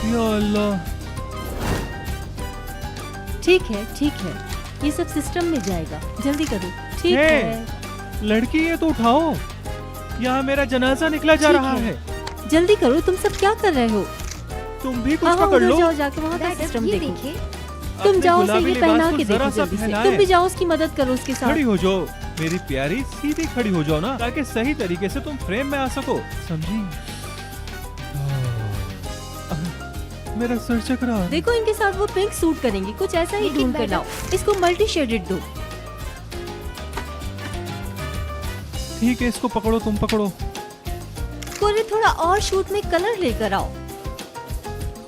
या अल्लाह। ठीक है, ये सब सिस्टम में जाएगा, जल्दी करो। ठीक हे, है, लड़की ये तो उठाओ, यहाँ मेरा जनाजा निकला जा ठीक रहा है। है। जल्दी करो, तुम सब क्या कर रहे हो? तुम भी कुछ हाँ, पकड़ उधर लो। जाओ, जाके वहाँ का सिस्टम ये देखो। देखिए। तुम अपने जाओ, उसे गुलाबी ये लिबास पहना को के जरा देखो सा जल्दी से। फैलाए। तुम भी जाओ, उसकी मदद करो उसके साथ। खड़ी हो जाओ मेरी प्यारी, सीधी खड़ी हो जाओ ना, ताकि सही तरीके से तुम फ्रेम में आ सको, समझी? मेरा सर चकरा। देखो, इनके साथ वो पिंक सूट करेंगी, कुछ ऐसा ही लेकिन ढूंढ कर मैडम- लाओ। इसको मल्टी शेडेड दो। ठीक है, इसको पकड़ो, तुम पकड़ो। कोरे थोड़ा और शूट में कलर लेकर आओ।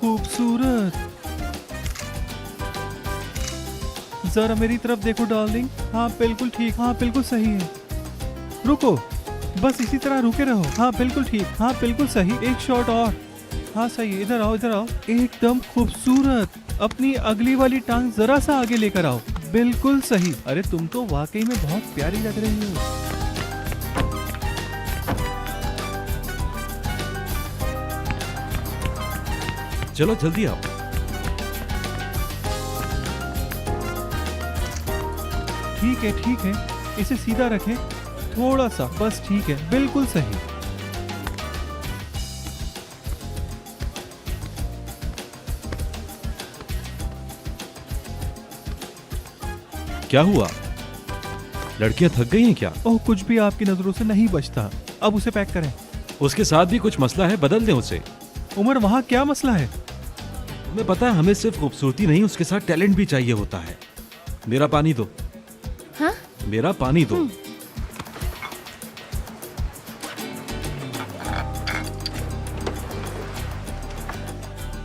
खूबसूरत। जरा मेरी तरफ देखो डार्लिंग। हाँ बिल्कुल ठीक, हाँ बिल्कुल सही है। रुको, बस इसी तरह रुके रहो। हाँ बिल्कुल ठीक, हाँ बिल्कुल सही। एक शॉट और। हाँ सही है, इधर आओ, इधर आओ। एकदम खूबसूरत। अपनी अगली वाली टांग जरा सा आगे लेकर आओ। बिल्कुल सही। अरे तुम तो वाकई में बहुत प्यारी लग रही हो। चलो जल्दी आओ। ठीक है, इसे सीधा रखें, थोड़ा सा, बस ठीक है, बिल्कुल सही। क्या हुआ? लड़कियां थक गई हैं क्या? ओह, कुछ भी आपकी नजरों से नहीं बचता। अब उसे पैक करें। उसके साथ भी कुछ मसला है, बदल दें उसे। उमर, वहाँ क्या मसला है? तुम्हें पता है, हमें सिर्फ खूबसूरती नहीं, उसके साथ टैलेंट भी चाहिए होता है। मेरा पानी दो। हाँ? मेरा पानी दो।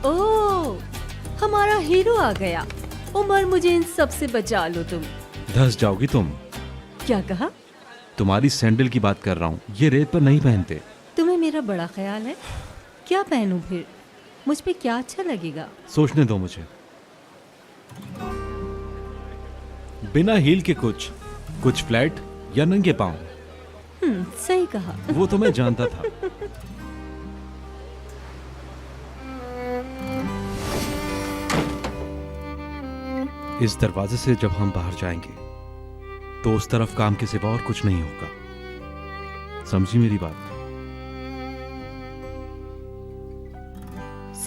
ओह, हमारा हीरो आ गया। उमर, मुझे इन सब से बचा लो तुम। धंस जाओगी तुम। क्या कहा? तुम्हारी सैंडल की बात कर रहा हूँ, ये रेत पर नहीं पहनते। तुम्हें मेरा बड़ा ख्याल है। क्या पहनूं फिर? मुझ पे क्या अच्छा लगेगा? सोचने दो मुझे। बिना हील के कुछ फ्लैट या नंगे पांव। सही कहा। वो तो मैं जानता था। इस दरवाजे से जब हम बाहर जाएंगे तो उस तरफ काम के सिवा और कुछ नहीं होगा। समझी मेरी बात?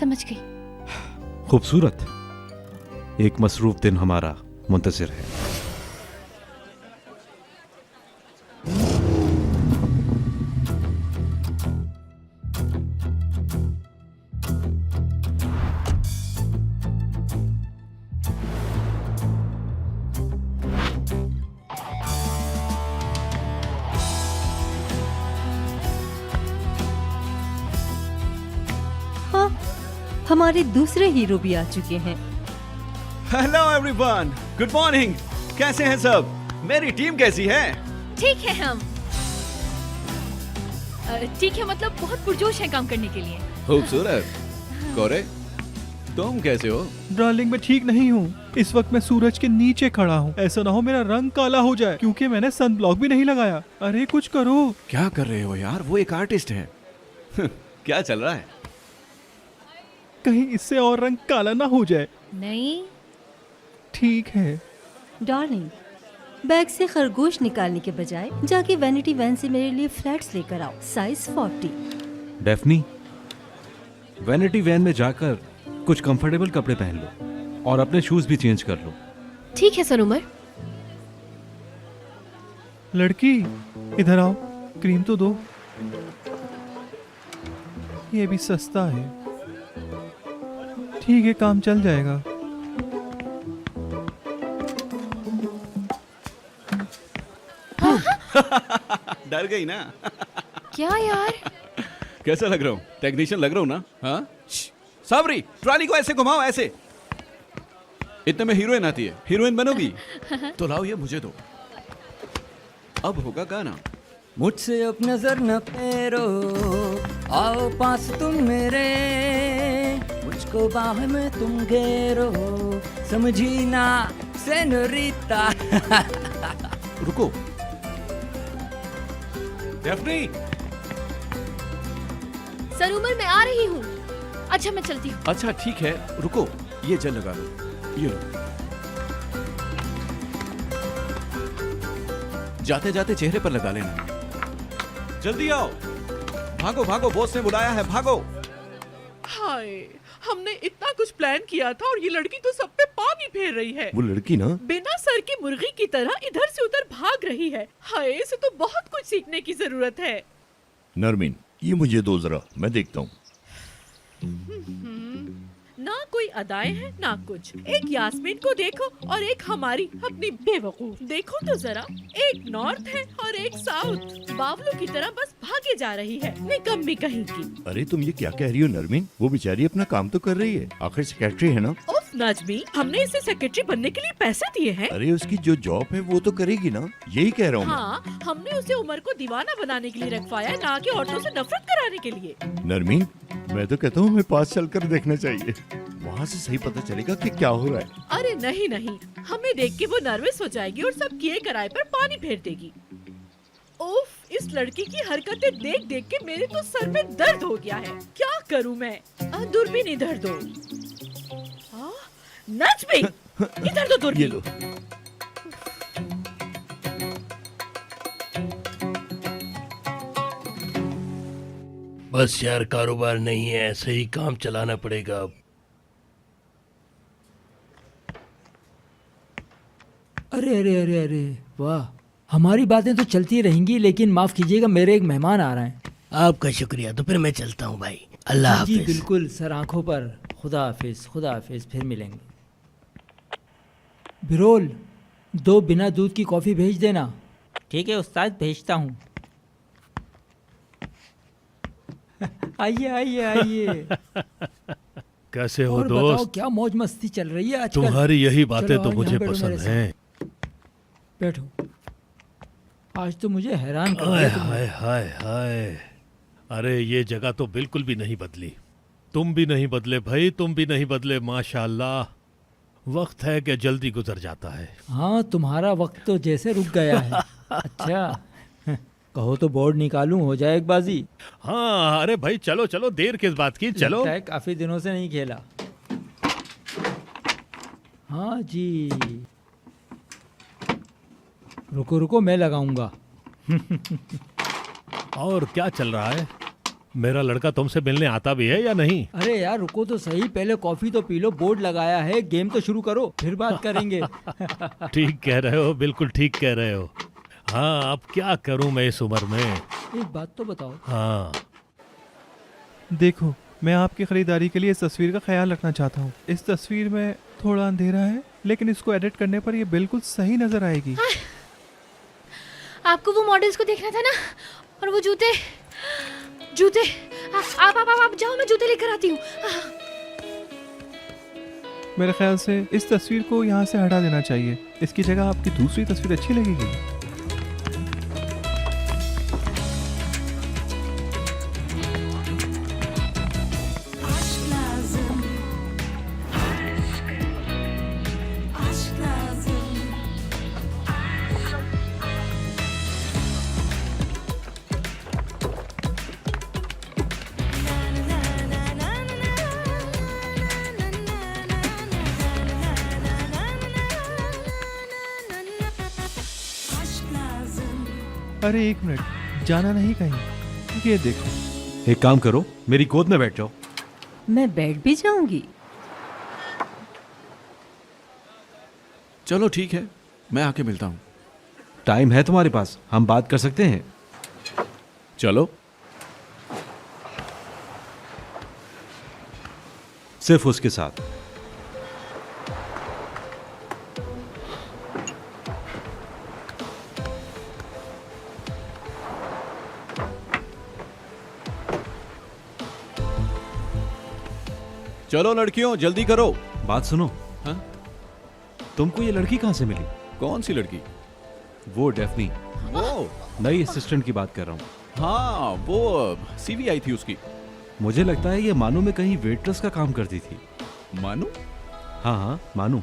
समझ गई। खूबसूरत। एक मसरूफ दिन हमारा मुंतजिर है। हाँ, हमारे दूसरे हीरो भी आ चुके हैं। Hello everyone, good morning. कैसे हैं सब? मेरी टीम कैसी है? ठीक है हम। ठीक है, मतलब बहुत पुरजोश है काम करने के लिए। खूबसूरत। कोरे, तुम कैसे हो? डार्लिंग, मैं ठीक नहीं हूँ। इस वक्त मैं सूरज के नीचे खड़ा हूँ। ऐसा ना हो मेरा रंग काला हो जाए, क्योंकि मैंने सन ब्लॉक भी नहीं लगाया। अरे कुछ करो। क्या कर रहे हो यार? वो एक आर्टिस्ट है। क्या चल रहा है? कहीं इससे और रंग काला ना हो जाए। नहीं, ठीक है। डार्लिंग, बैग से खरगोश निकालने के बजाय जाके वैनिटी वैन से मेरे लिए फ्लैट्स लेकर आओ, साइज 40। डेफनी, वैनिटी वैन में जाकर कुछ कंफर्टेबल कपड़े पहन लो और अपने शूज भी चेंज कर लो। ठीक है सर उमर। लड़की, इधर आओ, क्रीम तो दो। ये भी सस्ता है। ठीक है, काम चल जाएगा। डर गई ना? क्या यार? कैसा लग रहा हूँ? टेक्नीशियन लग रहा हूँ ना? हाँ? साबरी, ट्रॉली को ऐसे घुमाओ, ऐसे। इतने में हीरोइन आती है। हीरोइन बनोगी? तो लाओ, ये मुझे दो। अब होगा गाना। मुझसे अब नजर न फेरो, आओ पास तुम मेरे, मुझको बाह में तुम घेरो, समझी ना सेनोरिता। रुको। डेफनी, सर उमर, मैं आ रही हूँ। अच्छा मैं चलती हूँ। अच्छा ठीक है, रुको, ये जेल लगा लो, ये लो। जाते जाते चेहरे पर लगा लेना। जल्दी आओ, भागो भागो, बॉस ने बुलाया है, भागो। हाय, हमने इतना कुछ प्लान किया था और ये लड़की तो सब पे पानी फेर रही है। वो लड़की ना बिना सर की मुर्गी की तरह इधर से उधर भाग रही है। हाय, इसे तो बहुत कुछ सीखने की जरूरत है। नरमीन, ये मुझे दो जरा, मैं देखता हूँ। ना कोई अदाएं हैं ना कुछ। एक यास्मीन को देखो और एक हमारी अपनी बेवकूफ। देखो तो जरा, एक नॉर्थ है और एक साउथ। बावलों की तरह बस भागे जा रही है, निकम्मी कहीं की। अरे तुम ये क्या कह रही हो नरमीन? वो बेचारी अपना काम तो कर रही है, आखिर सेक्रेटरी है ना। उफ नजमी, हमने इसे सेक्रेटरी बनने के लिए पैसे दिए हैं। अरे उसकी जो जॉब है वो तो करेगी ना, यही कह रहा हूँ मैं। हाँ, हमने उसे उमर को दीवाना बनाने के लिए रखवाया, ना कि औरतों से नफरत कराने के लिए। नरमीन, मैं तो कहता हूँ हमें पास चलकर देखना चाहिए, वहाँ से सही पता चलेगा कि क्या हो रहा है। अरे नहीं नहीं, हमें देख के वो नर्वस हो जाएगी और सब किए कराए पर पानी फेर देगी। उफ, इस लड़की की हरकतें देख देख के मेरे तो सर में दर्द हो गया है। क्या करूं मैं? दूरबीन इधर दो। नजमी, इधर दो दूरबीन। ये लो। बस यार, कारोबार नहीं है, ऐसे ही काम चलाना पड़ेगा अब। अरे अरे अरे अरे वाह, हमारी बातें तो चलती रहेंगी, लेकिन माफ कीजिएगा, मेरे एक मेहमान आ रहे हैं। आपका शुक्रिया, तो फिर मैं चलता हूँ भाई। अल्लाह जी हाफिज। बिल्कुल सर, आंखों पर। खुदा हाफिज, खुदा हाफिज, फिर मिलेंगे। बिरोल, 2 बिना दूध की कॉफ़ी भेज देना। ठीक है उस्ताद, भेजता हूँ। आइए आइए आइए। कैसे हो और बताओ, दोस्त? क्या मौज मस्ती चल रही है आजकल? तुम्हारी यही बातें चलो, तो आओ, मुझे यहाँ बैठो पसंद मेरे साथ। हैं। बैठो। आज तो मुझे हैरान कर हाय दिया तुमने। हाय हाय हाय, अरे ये जगह तो बिल्कुल भी नहीं बदली। तुम भी नहीं बदले भाई, तुम भी नहीं बदले। माशाल्लाह, वक्त है कि जल्दी गुजर जाता है। हाँ, तुम्हारा वक्त तो जैसे रुक गया है। अच्छा, कहो तो बोर्ड निकालूं, हो जाए एक बाजी। हाँ, अरे भाई चलो चलो, देर किस बात की, चलो। लगता है काफी दिनों से नहीं खेला। हाँ जी, रुको रुको, मैं लगाऊंगा। और क्या चल रहा है? मेरा लड़का तुमसे मिलने आता भी है या नहीं? अरे यार रुको तो सही, पहले कॉफी तो पी लो। बोर्ड लगाया है, गेम तो शुरू करो, फिर बात करेंगे। ठीक कह रहे हो, बिल्कुल ठीक कह रहे हो। हाँ, अब क्या करूं मैं इस उम्र में। एक बात तो बताओ। हाँ, देखो, मैं आपकी खरीदारी के लिए इस तस्वीर का ख्याल रखना चाहता हूँ। इस तस्वीर में थोड़ा अंधेरा है, लेकिन इसको एडिट करने पर ये बिल्कुल सही नजर आएगी। आपको वो मॉडल्स को देखना था ना, और वो जूते जूते आप जाओ, मैं जूते लेकर आती हूँ। मेरे ख्याल से इस तस्वीर को यहाँ से हटा देना चाहिए। इसकी जगह आपकी दूसरी तस्वीर अच्छी लगेगी। अरे एक मिनट, जाना नहीं कहीं। ये देखो। एक काम करो, मेरी गोद में बैठ जाओ। मैं बैठ भी जाऊंगी। चलो ठीक है, मैं आके मिलता हूँ। टाइम है तुम्हारे पास, हम बात कर सकते हैं। चलो। सिर्फ उसके साथ। चलो लड़कियों, जल्दी करो। बात सुनो। हाँ? तुमको ये लड़की कहाँ से मिली? कौन सी लड़की? वो डेफनी, वो नई असिस्टेंट की बात कर रहा हूँ। हाँ, वो सीवी आई थी उसकी। मुझे लगता है ये मानू में कहीं वेट्रेस का काम करती थी। मानू? हाँ हाँ, मानू।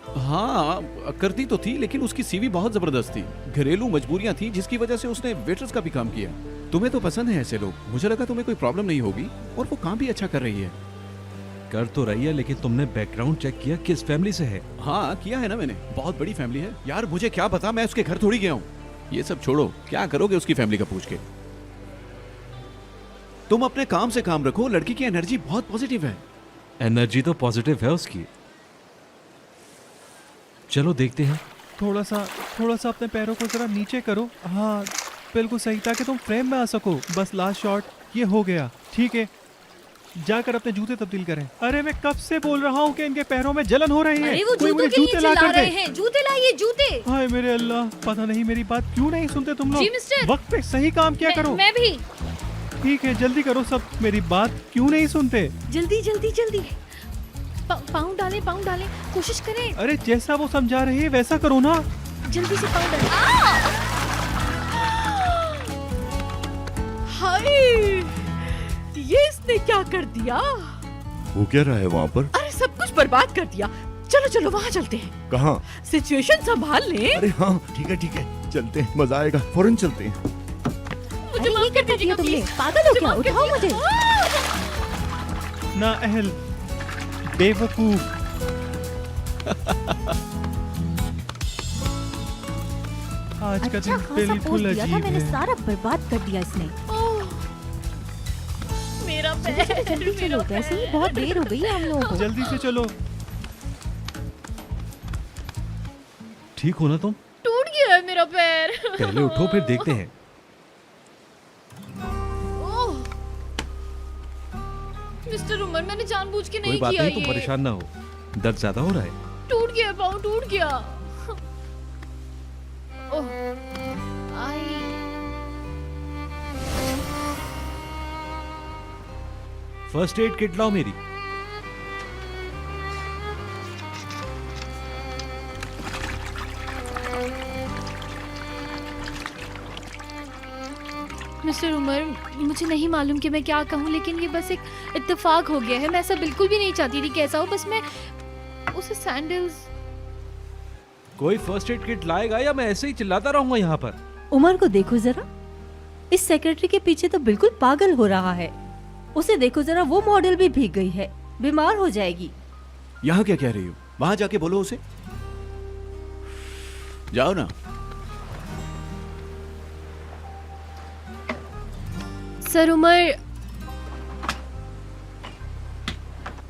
हाँ, करती तो थी, लेकिन उसकी सीवी बहुत जबरदस्त थी। घरेलू मजबूरियां थी जिसकी वजह से उसने वेटर्स का भी काम किया। तुम्हें तो पसंद है ऐसे लोग, मुझे लगा तुम्हें कोई प्रॉब्लम नहीं होगी, और वो काम भी अच्छा कर रही है। कर तो रही है, लेकिन तुमने बैकग्राउंड चेक किया किस फैमिली से है? हाँ किया है ना मैंने, बहुत बड़ी फैमिली है यार, मुझे क्या पता, मैं उसके घर थोड़ी गया हूँ। ये सब छोड़ो, क्या करोगे उसकी फैमिली का पूछ के। तुम अपने काम से काम रखो, लड़की की एनर्जी बहुत पॉजिटिव है। एनर्जी तो पॉजिटिव है उसकी। चलो देखते हैं। थोड़ा सा अपने पैरों को जरा नीचे करो। हाँ बिल्कुल सही, ताकि तुम फ्रेम में आ सको। बस लास्ट शॉट, ये हो गया। ठीक है, जाकर अपने जूते तब्दील करें। अरे मैं कब से बोल रहा हूँ कि इनके पैरों में जलन हो रही है। अरे वो कोई जूतों मुझे के लिए जूते ला चिल्ला कर दे। रहे हैं, जूते लाइए जूते। हाय मेरे अल्लाह, पता नहीं मेरी बात क्यों नहीं सुनते तुम लोग। जी मिस्टर। वक्त पे सही काम किया करो। मैं भी। ठीक है जल्दी करो सब, मेरी बात क्यों नहीं सुनते। जल्दी जल्दी जल्दी। पाउंड डालें, कोशिश करें। अरे जैसा वो समझा रही है वैसा करो ना। जल्दी से पाउंड डालें। हाय, ये इसने क्या कर दिया? वो क्या रहा है वहाँ पर? अरे सब कुछ बर्बाद कर दिया। चलो चलो वहाँ चलते हैं। कहाँ? सिचुएशन संभाल ले। अरे हाँ ठीक है, चलते हैं, मजा आएगा, फौरन चलते हैं। मुझे माफ कर दीजिएगा तुमने प्लीज। पागल हो क्या? उठाओ मुझे। ना अहल बेवकूफ। आज का अच्छा दिन खासा बिल्कुल पोस्ट दिया था अजीब मैंने, है। सारा बर्बाद कर दिया इसने। ओह, मेरा पैर। जल्दी चलो, वैसे ही बहुत देर हो गई है हम लोगों को। जल्दी से चलो। ठीक हो ना तुम? टूट गया है मेरा पैर। पहले उठो फिर देखते हैं। ओह, मिस्टर उमर, मैंने जानबूझ के कोई नहीं बात किया नहीं, तुम ये। परेशान ना हो। दर्द ज्यादा हो रहा है? टूट गया पाँव, टूट गया। ओह, आई। फर्स्ट एड किट लाओ मेरी। मिस्टर उमर, मुझे नहीं मालूम कि मैं क्या कहूँ, लेकिन ये बस एक इत्तेफाक हो गया है। मैं ऐसा बिल्कुल भी नहीं चाहती थी कि ऐसा हो, बस मैं उसे सैंडल्स। कोई फर्स्ट एड किट लाएगा या मैं ऐसे ही चिल्लाता रहूंगा यहाँ पर? उमर को देखो जरा, इस सेक्रेटरी के पीछे तो बिल्कुल पागल हो रहा है। उसे देखो जरा, वो मॉडल भी भीग गई है, बीमार हो जाएगी। यहाँ क्या कह रही हो? वहां जाके बोलो उसे। जाओ ना। सर उमर,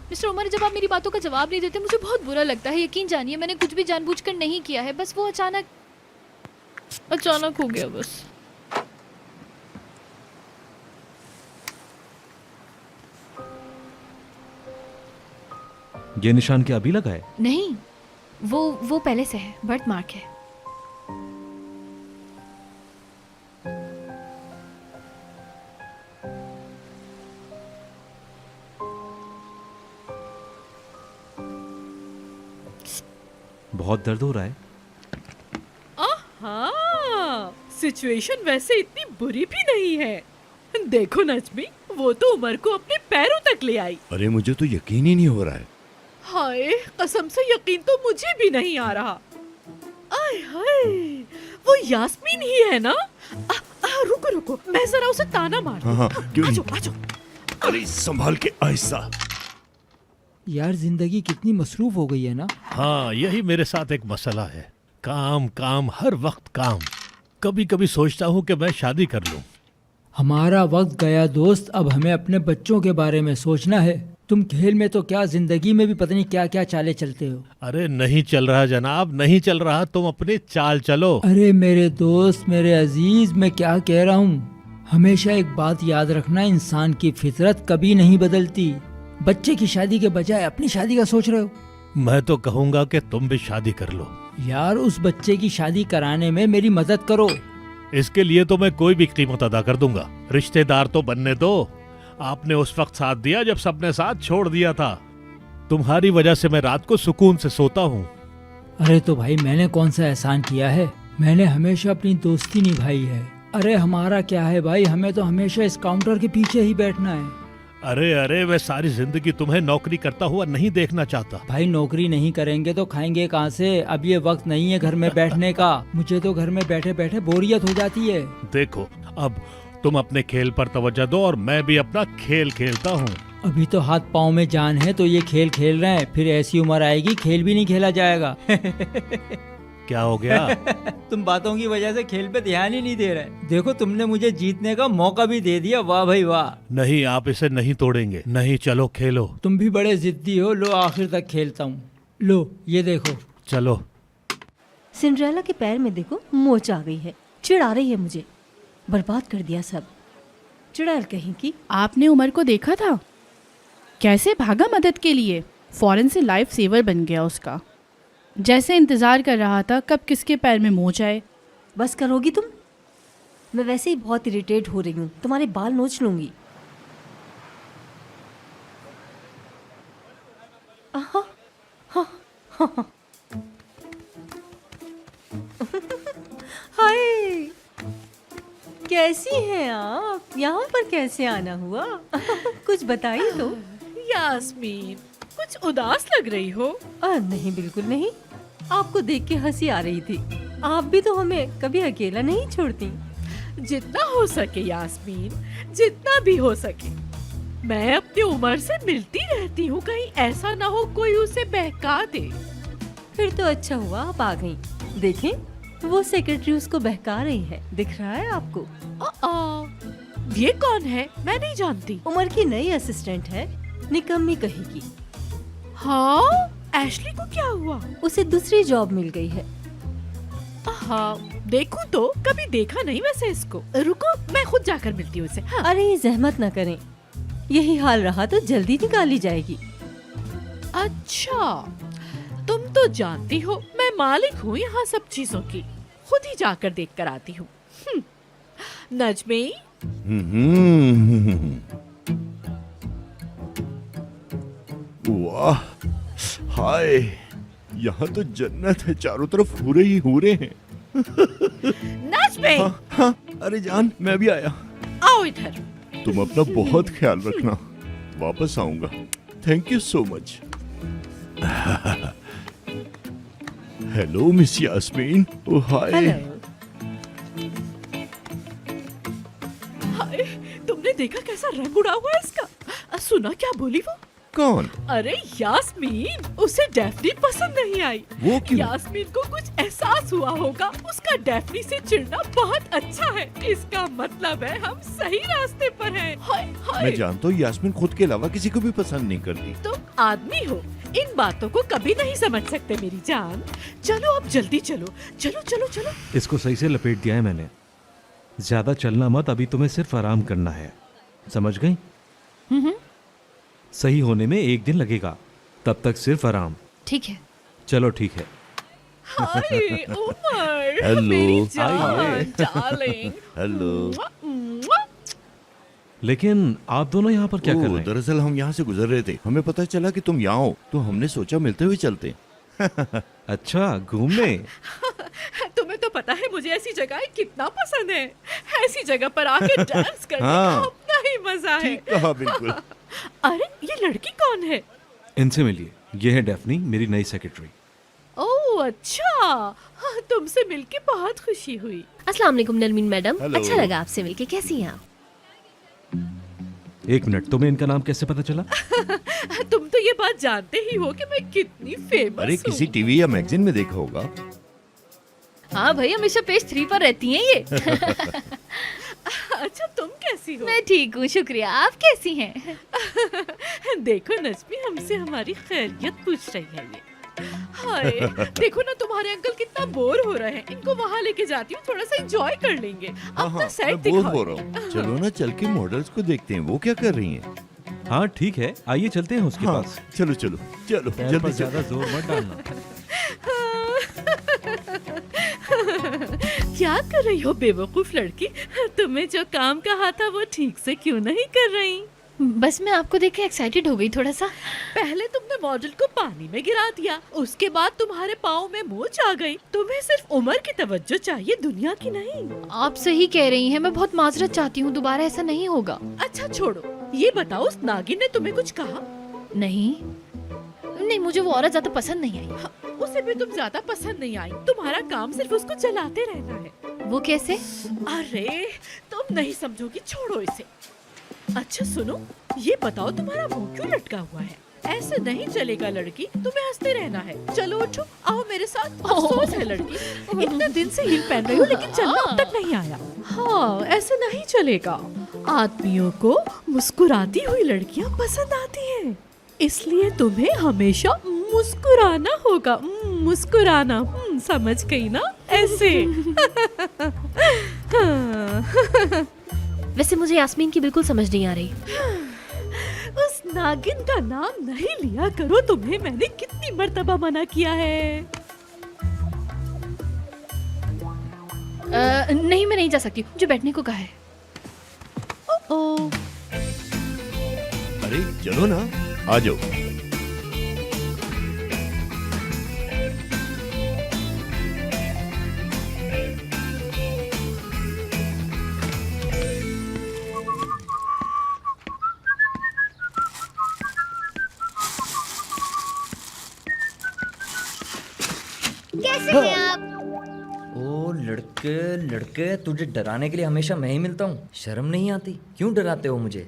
मिस्टर उमर, जब आप मेरी बातों का जवाब नहीं देते मुझे बहुत बुरा लगता है। यकीन जानिए मैंने कुछ भी जानबूझकर नहीं किया है, बस वो अचानक हो गया बस। ये निशान क्या अभी लगा है? नहीं, वो पहले से है, बर्थ मार्क है। बहुत दर्द हो रहा है? हाँ, सिचुएशन वैसे इतनी बुरी भी नहीं है। देखो नजमी, वो तो उमर को अपने पैरों तक ले आई। अरे मुझे तो यकीन ही नहीं हो रहा है। हाय, कसम से यकीन तो मुझे भी नहीं आ रहा। आय हाय, वो यास्मीन ही है ना? रुको रुको, मैं जरा उसे ताना मार। हाँ, क्यों नहीं? आजो आजो। अरे संभाल के आहिस्ता। यार जिंदगी कितनी मसरूफ हो गई है ना। हाँ, यही मेरे साथ एक मसला है। काम काम, हर वक्त काम। कभी कभी सोचता हूँ कि मैं शादी कर लूँ। हमारा वक्त गया दोस्त, अब हमें अपने बच्चों के बारे में सोचना है। तुम खेल में तो क्या, जिंदगी में भी पता नहीं क्या क्या चाले चलते हो। अरे नहीं चल रहा जनाब, नहीं चल रहा। तुम अपनी चाल चलो। अरे मेरे दोस्त, मेरे अजीज, मैं क्या कह रहा हूँ, हमेशा एक बात याद रखना, इंसान की फितरत कभी नहीं बदलती। बच्चे की शादी के बजाय अपनी शादी का सोच रहे हो। मैं तो कहूँगा कि तुम भी शादी कर लो। यार उस बच्चे की शादी कराने में मेरी मदद करो। इसके लिए तो मैं कोई भी कीमत अदा कर दूंगा। रिश्तेदार तो बनने दो। आपने उस वक्त साथ दिया जब सबने साथ छोड़ दिया था। तुम्हारी वजह से मैं रात को सुकून से सोता हूँ। अरे तो भाई मैंने कौन सा एहसान किया है, मैंने हमेशा अपनी दोस्ती निभाई है। अरे हमारा क्या है भाई, हमें तो हमेशा इस काउंटर के पीछे ही बैठना है। अरे अरे, मैं सारी जिंदगी तुम्हें नौकरी करता हुआ नहीं देखना चाहता। भाई नौकरी नहीं करेंगे तो खाएंगे कहाँ से? अब ये वक्त नहीं है घर में बैठने का। मुझे तो घर में बैठे बैठे बोरियत हो जाती है। देखो, अब तुम अपने खेल पर तवज्जो दो और मैं भी अपना खेल खेलता हूँ। अभी तो हाथ पाँव में जान है तो ये खेल खेल रहे हैं, फिर ऐसी उम्र आएगी खेल भी नहीं खेला जाएगा। क्या हो गया? तुम बातों की वजह से खेल पे ध्यान ही नहीं दे रहे। देखो तुमने मुझे जीतने का मौका भी दे दिया, वाह भाई वाह। नहीं, आप इसे नहीं तोड़ेंगे। नहीं, चलो खेलो। तुम भी बड़े जिद्दी हो, लो आखिर तक खेलता हूँ। लो ये देखो। चलो। सिंड्रेला के पैर में देखो मोच आ गई है, चिढ़ आ रही है मुझे, बर्बाद कर दिया सब। चुड़ैल कहीं की। आपने उमर को देखा था कैसे भागा मदद के लिए, फौरन से लाइफ सेवर बन गया उसका। जैसे इंतजार कर रहा था कब किसके पैर में मोच आए। बस करोगी तुम? मैं वैसे ही बहुत इरिटेट हो रही हूँ, तुम्हारे बाल नोच लूंगी। आहा, हा, हा, हा। हाय, कैसी हैं आप? यहाँ पर कैसे आना हुआ? कुछ बताइए तो। यास्मीन, कुछ उदास लग रही हो। नहीं, बिल्कुल नहीं। आपको देख के हंसी आ रही थी। आप भी तो हमें कभी अकेला नहीं छोड़ती। जितना हो सके यास्मीन, जितना भी हो सके। मैं अपनी उम्र से मिलती रहती हूँ, कहीं ऐसा ना हो कोई उसे बहका दे। फिर तो अच्छा हुआ आप आ गई। देखें, वो सेक्रेटरी उसको बहका रही है, दिख रहा है आपको? ये कौन है? मैं नहीं जानती। उमर की नई असिस्टेंट है, निकम्मी कहेगी। हाँ, एशली को क्या हुआ? उसे दूसरी जॉब मिल गई है। हाँ, देखूं तो कभी देखा नहीं वैसे इसको। रुको, मैं खुद जाकर मिलती हूँ उसे। हाँ। अरे जहमत न करें, यही हाल रहा तो जल्दी निकाली जाएगी। अच्छा, तुम तो जानती हो मैं मालिक हूँ यहाँ सब चीजों की। खुद ही जाकर देख कर आती हूँ। नजमी। वाह, हाय, यहाँ तो जन्नत है, चारों तरफ हूरे ही हूरे हैं। नजमी। हाँ, अरे जान, मैं भी आया। आओ इधर। तुम अपना बहुत ख्याल रखना, वापस आऊंगा। Thank you so much. Hello miss Yasmin. Oh hi. Hi, तुमने देखा कैसा रंग उड़ा हुआ है इसका? सुना क्या बोली वो? कौन? अरे यास्मीन, उसे डैफ्नी पसंद नहीं आई। वो क्यों? यास्मीन को कुछ एहसास हुआ होगा। उसका डैफ्नी से चिढ़ना बहुत अच्छा है। इसका मतलब है हम सही रास्ते पर हैं। हाय हाय। मैं जानता हूँ यास्मीन खुद के अलावा किसी को भी पसंद नहीं करती। तुम आदमी हो, इन बातों को कभी नहीं समझ सकते मेरी जान। चलो अब जल्दी चलो, चलो चलो चलो। इसको सही से लपेट दिया है मैंने। ज्यादा चलना मत, अभी तुम्हें सिर्फ आराम करना है, समझ गई? सही होने में 1 दिन लगेगा, तब तक सिर्फ आराम। ठीक है। चलो ठीक है। हाय उमर, हेलो। मेरी जान, आइए। डार्लिंग। हेलो। लेकिन आप दोनों यहाँ पर क्या कर रहे हैं? दरअसल हम यहाँ से गुजर रहे थे, हमें पता चला कि तुम यहाँ हो, तो हमने सोचा मिलते हुए चलते। अच्छा, घूमने? तुम्हें तो पता है मुझे ऐसी जगह कितना पसंद है। ऐसी जगह पर आके डांस करने हाँ। का अपना ही मजा है। ठीक कहा, बिल्कुल। अरे ये लड़की कौन है? इनसे मिलिए, ये है डेफनी, मेरी नई सेक्रेटरी। ओह अच्छा, हाँ, तुमसे मिलके बहुत खुशी हुई। अस्सलाम वालेकुम नरमीन मैडम, हेलो। अच्छा लगा आपसे मिलके। कैसी हैं आप? 1 मिनट, तुम्हें इनका नाम कैसे पता चला? तुम तो ये बात जानते ही हो कि मैं कितनी फेमस अरे हूँ। किसी टीवी या मैगजीन में देखा होगा। हाँ भाई, हमेशा पेज 3 पर रहती हैं ये। अच्छा, तुम कैसी हो? मैं ठीक हूँ, शुक्रिया। आप कैसी हैं? देखो नजमी हमसे हमारी खैरियत पूछ रही है ये। हाय, देखो ना तुम्हारे अंकल कितना बोर हो रहे हैं। इनको वहाँ लेके जाती हूँ, थोड़ा सा एंजॉय कर लेंगे। हाँ, अपना मैं सेट बोर दिखाओ। हो रहा हूँ। चलो ना चल के मॉडल्स को देखते हैं, वो क्या कर रही हैं। हाँ ठीक है, आइए चलते हैं उसके हाँ, पास। चलो चलो चलो, पैर पर जल्दी ज्यादा चलो। जोर मत डालना। क्या कर रही हो बेवकूफ लड़की? तुम्हें जो काम कहा था वो ठीक से क्यों नहीं कर रही? बस मैं आपको देख के एक्साइटेड हो गई थोड़ा सा। पहले तुमने मॉडल को पानी में गिरा दिया, उसके बाद तुम्हारे पाँव में मोच आ गई। तुम्हें सिर्फ उम्र की तवज्जो चाहिए, दुनिया की नहीं। आप सही कह रही हैं, मैं बहुत माजरत चाहती हूँ, दोबारा ऐसा नहीं होगा। अच्छा छोड़ो, ये बताओ उस नागिन ने तुम्हें कुछ कहा? नहीं नहीं, मुझे वो औरत ज्यादा पसंद नहीं आई। उसे भी तुम ज्यादा पसंद नहीं आई। तुम्हारा काम सिर्फ उसको चलाते रहना है। वो कैसे? अरे तो तुम नहीं समझोगी, छोड़ो इसे। अच्छा सुनो, ये बताओ तुम्हारा मुंह क्यों लटका हुआ है? ऐसे नहीं चलेगा लड़की, तुम्हें हंसते रहना है। चलो उठो, आओ मेरे साथ। अफसोस है लड़की, इतने दिन से हील पहन रही हो लेकिन चलना अब तक नहीं आया। हाँ, ऐसे नहीं चलेगा। आदमियों को मुस्कुराती हुई लड़कियां पसंद आती हैं, इसलिए तुम्हें हमेशा मुस्कुराना होगा। मुस्कुराना, समझ गई ना? ऐसे। वैसे मुझे यास्मीन की बिल्कुल समझ नहीं आ रही। उस नागिन का नाम नहीं लिया करो, तुम्हें मैंने कितनी मर्तबा मना किया है। नहीं, मैं नहीं जा सकती, मुझे बैठने को कहा है। ओ, अरे चलो ना, आ जाओ। कैसे हैं आप? ओ लड़के लड़के, तुझे डराने के लिए हमेशा मैं ही मिलता हूँ। शर्म नहीं आती? क्यों डराते हो मुझे?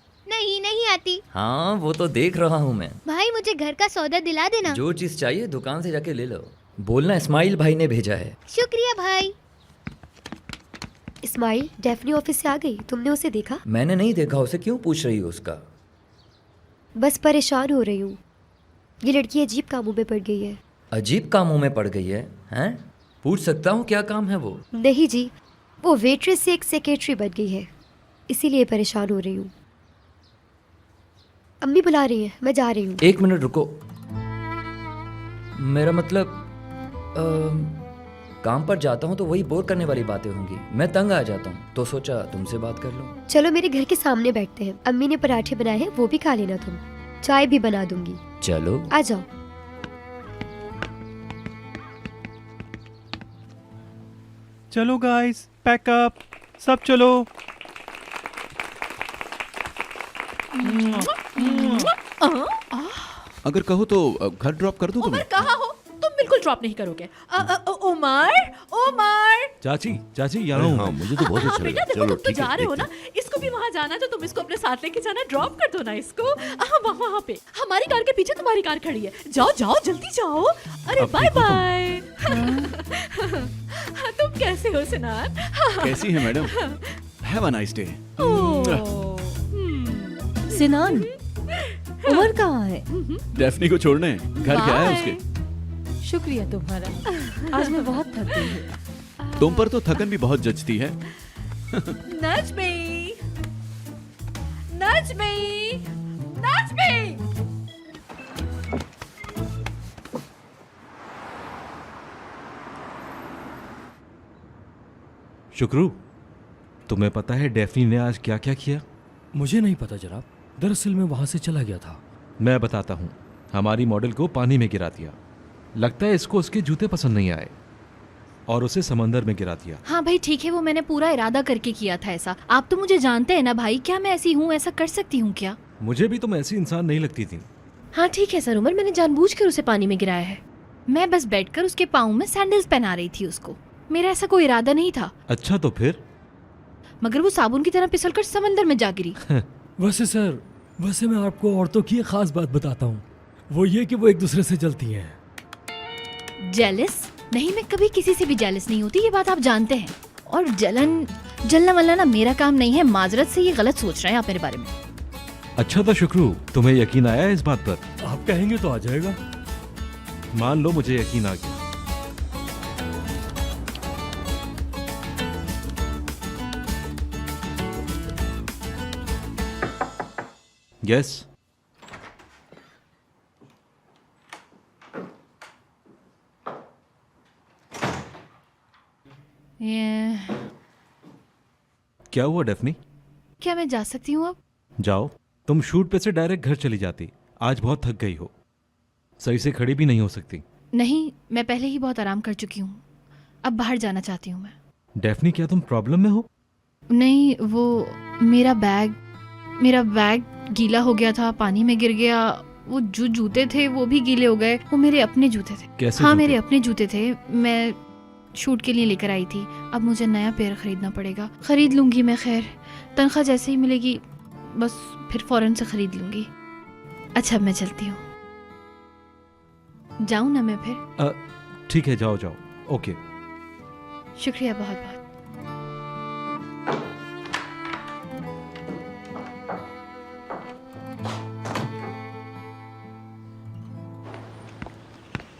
नहीं आती। हाँ वो तो देख रहा हूँ मैं। भाई मुझे घर का सौदा दिला देना। जो चीज चाहिए दुकान से जाके ले लो। बोलना इस्माइल भाई ने भेजा है। शुक्रिया भाई। इस्माइल, डेफनी ऑफिस से आ गई, तुमने उसे देखा? मैंने नहीं देखा उसे, क्यों पूछ रही हो उसका? बस परेशान हो रही हूँ, ये लड़की अजीब कामों में पड़ गई है। अजीब कामों में पड़ गई है? हैं? पूछ सकता हूँ क्या काम है वो? नहीं जी, वो वेट्रेस से एक सेक्रेटरी बन गई है, इसीलिए परेशान हो रही हूँ। अम्मी बुला रही हैं, मैं जा रही हूँ। एक मिनट रुको। मेरा मतलब काम पर जाता हूँ तो वही बोर करने वाली बातें होंगी, मैं तंग आ जाता हूँ, तो सोचा तुमसे बात कर लूँ। चलो मेरे घर के सामने बैठते हैं, अम्मी ने पराठे बनाए हैं, वो भी खा लेना तुम। चाय भी बना दूंगी। चलो आ जाओ। चलो गाइस, पैकअप, सब चलो। अगर कहो तो घर ड्रॉप कर दूं उमर तुम्हें? कहाँ हो तुम? बिल्कुल ड्रॉप नहीं करोगे। उमर चाची चाची यहाँ अरे हूँ। हाँ, मुझे तो बहुत हाँ अच्छा बेटा, लगा। देखो चलो तुम तो ठीक जा है, रहे हो देखते ना, इसको भी वहाँ जाना है तो तुम इसको अपने साथ लेके जाना, ड्रॉप कर दो ना इसको। वहाँ पे हमारी कार के पीछे तुम्हारी कार खड़ी है, जाओ जाओ जल्दी जाओ। अरे अब बाय देखो तुम। बाय। तुम कैसे हो सिनान? कैसी है madam? Have a nice day. Sinan, Omer कहाँ है? डेफनी को छोड़ने घर क्या है उसके? शुक्रिया तुम्हारा, आज मैं बहुत थक गई हूँ। तुम पर तो थकन भी बहुत जचती है। नजमी, नजमी, नजमी। शुक्रू, तुम्हें पता है डेफनी ने आज क्या क्या किया? मुझे नहीं पता जनाब, दरअसल मैं वहां से चला गया था। मैं बताता हूँ। हमारी मॉडल को पानी में गिरा दिया, लगता है इसको उसके जूते पसंद नहीं आए, और उसे समंदर में गिरा दिया। हाँ भाई ठीक है, वो मैंने पूरा इरादा करके किया था ऐसा। आप तो मुझे जानते हैं ना भाई, क्या मैं ऐसी हूँ? ऐसा कर सकती हूँ क्या? मुझे भी तुम ऐसी इंसान नहीं लगती थी। हाँ ठीक है सर उमर, मैंने जानबूझकर उसे पानी में गिराया है। मैं बस बैठकर उसके पाँव में सैंडल्स पहना रही थी उसको, मेरा ऐसा कोई इरादा नहीं था। अच्छा तो फिर? मगर वो साबुन की तरह फिसलकर समंदर में जा गिरी। वैसे सर, वैसे मैं आपको औरतों की एक खास बात बताता हूँ, वो ये कि वो एक दूसरे से जलती हैं। जेलस? नहीं, मैं कभी किसी से भी जेलस नहीं होती, ये बात आप जानते हैं। और जलना वलना ना मेरा काम नहीं है। माजरत से ये गलत सोच रहे हैं आप मेरे बारे में। अच्छा तो शुक्रू, तुम्हें यकीन आया इस बात पर? आप कहेंगे तो आ जाएगा। मान लो मुझे यकीन आ गया। यस। क्या हुआ डेफनी? क्या मैं जा सकती हूँ अब? जाओ, तुम शूट पे से डायरेक्ट घर चली जाती। आज बहुत थक गई हो, सही से खड़ी भी नहीं हो सकती। नहीं, मैं पहले ही बहुत आराम कर चुकी हूँ, अब बाहर जाना चाहती हूँ मैं। डेफनी, क्या तुम प्रॉब्लम में हो? नहीं, वो मेरा बैग गीला हो गया था, पानी में गिर गया। वो जो जूते थे वो भी गीले हो गए। वो मेरे अपने जूते थे। कैसे हाँ जूते? मेरे अपने जूते थे, मैं शूट के लिए लेकर आई थी। अब मुझे नया पेयर खरीदना पड़ेगा। खरीद लूंगी मैं, खैर तनख्वाह जैसे ही मिलेगी बस फिर फौरन से खरीद लूंगी। अच्छा मैं चलती हूँ, जाऊँ ना मैं फिर? ठीक है, जाओ जाओ। ओके, शुक्रिया बहुत बहुत।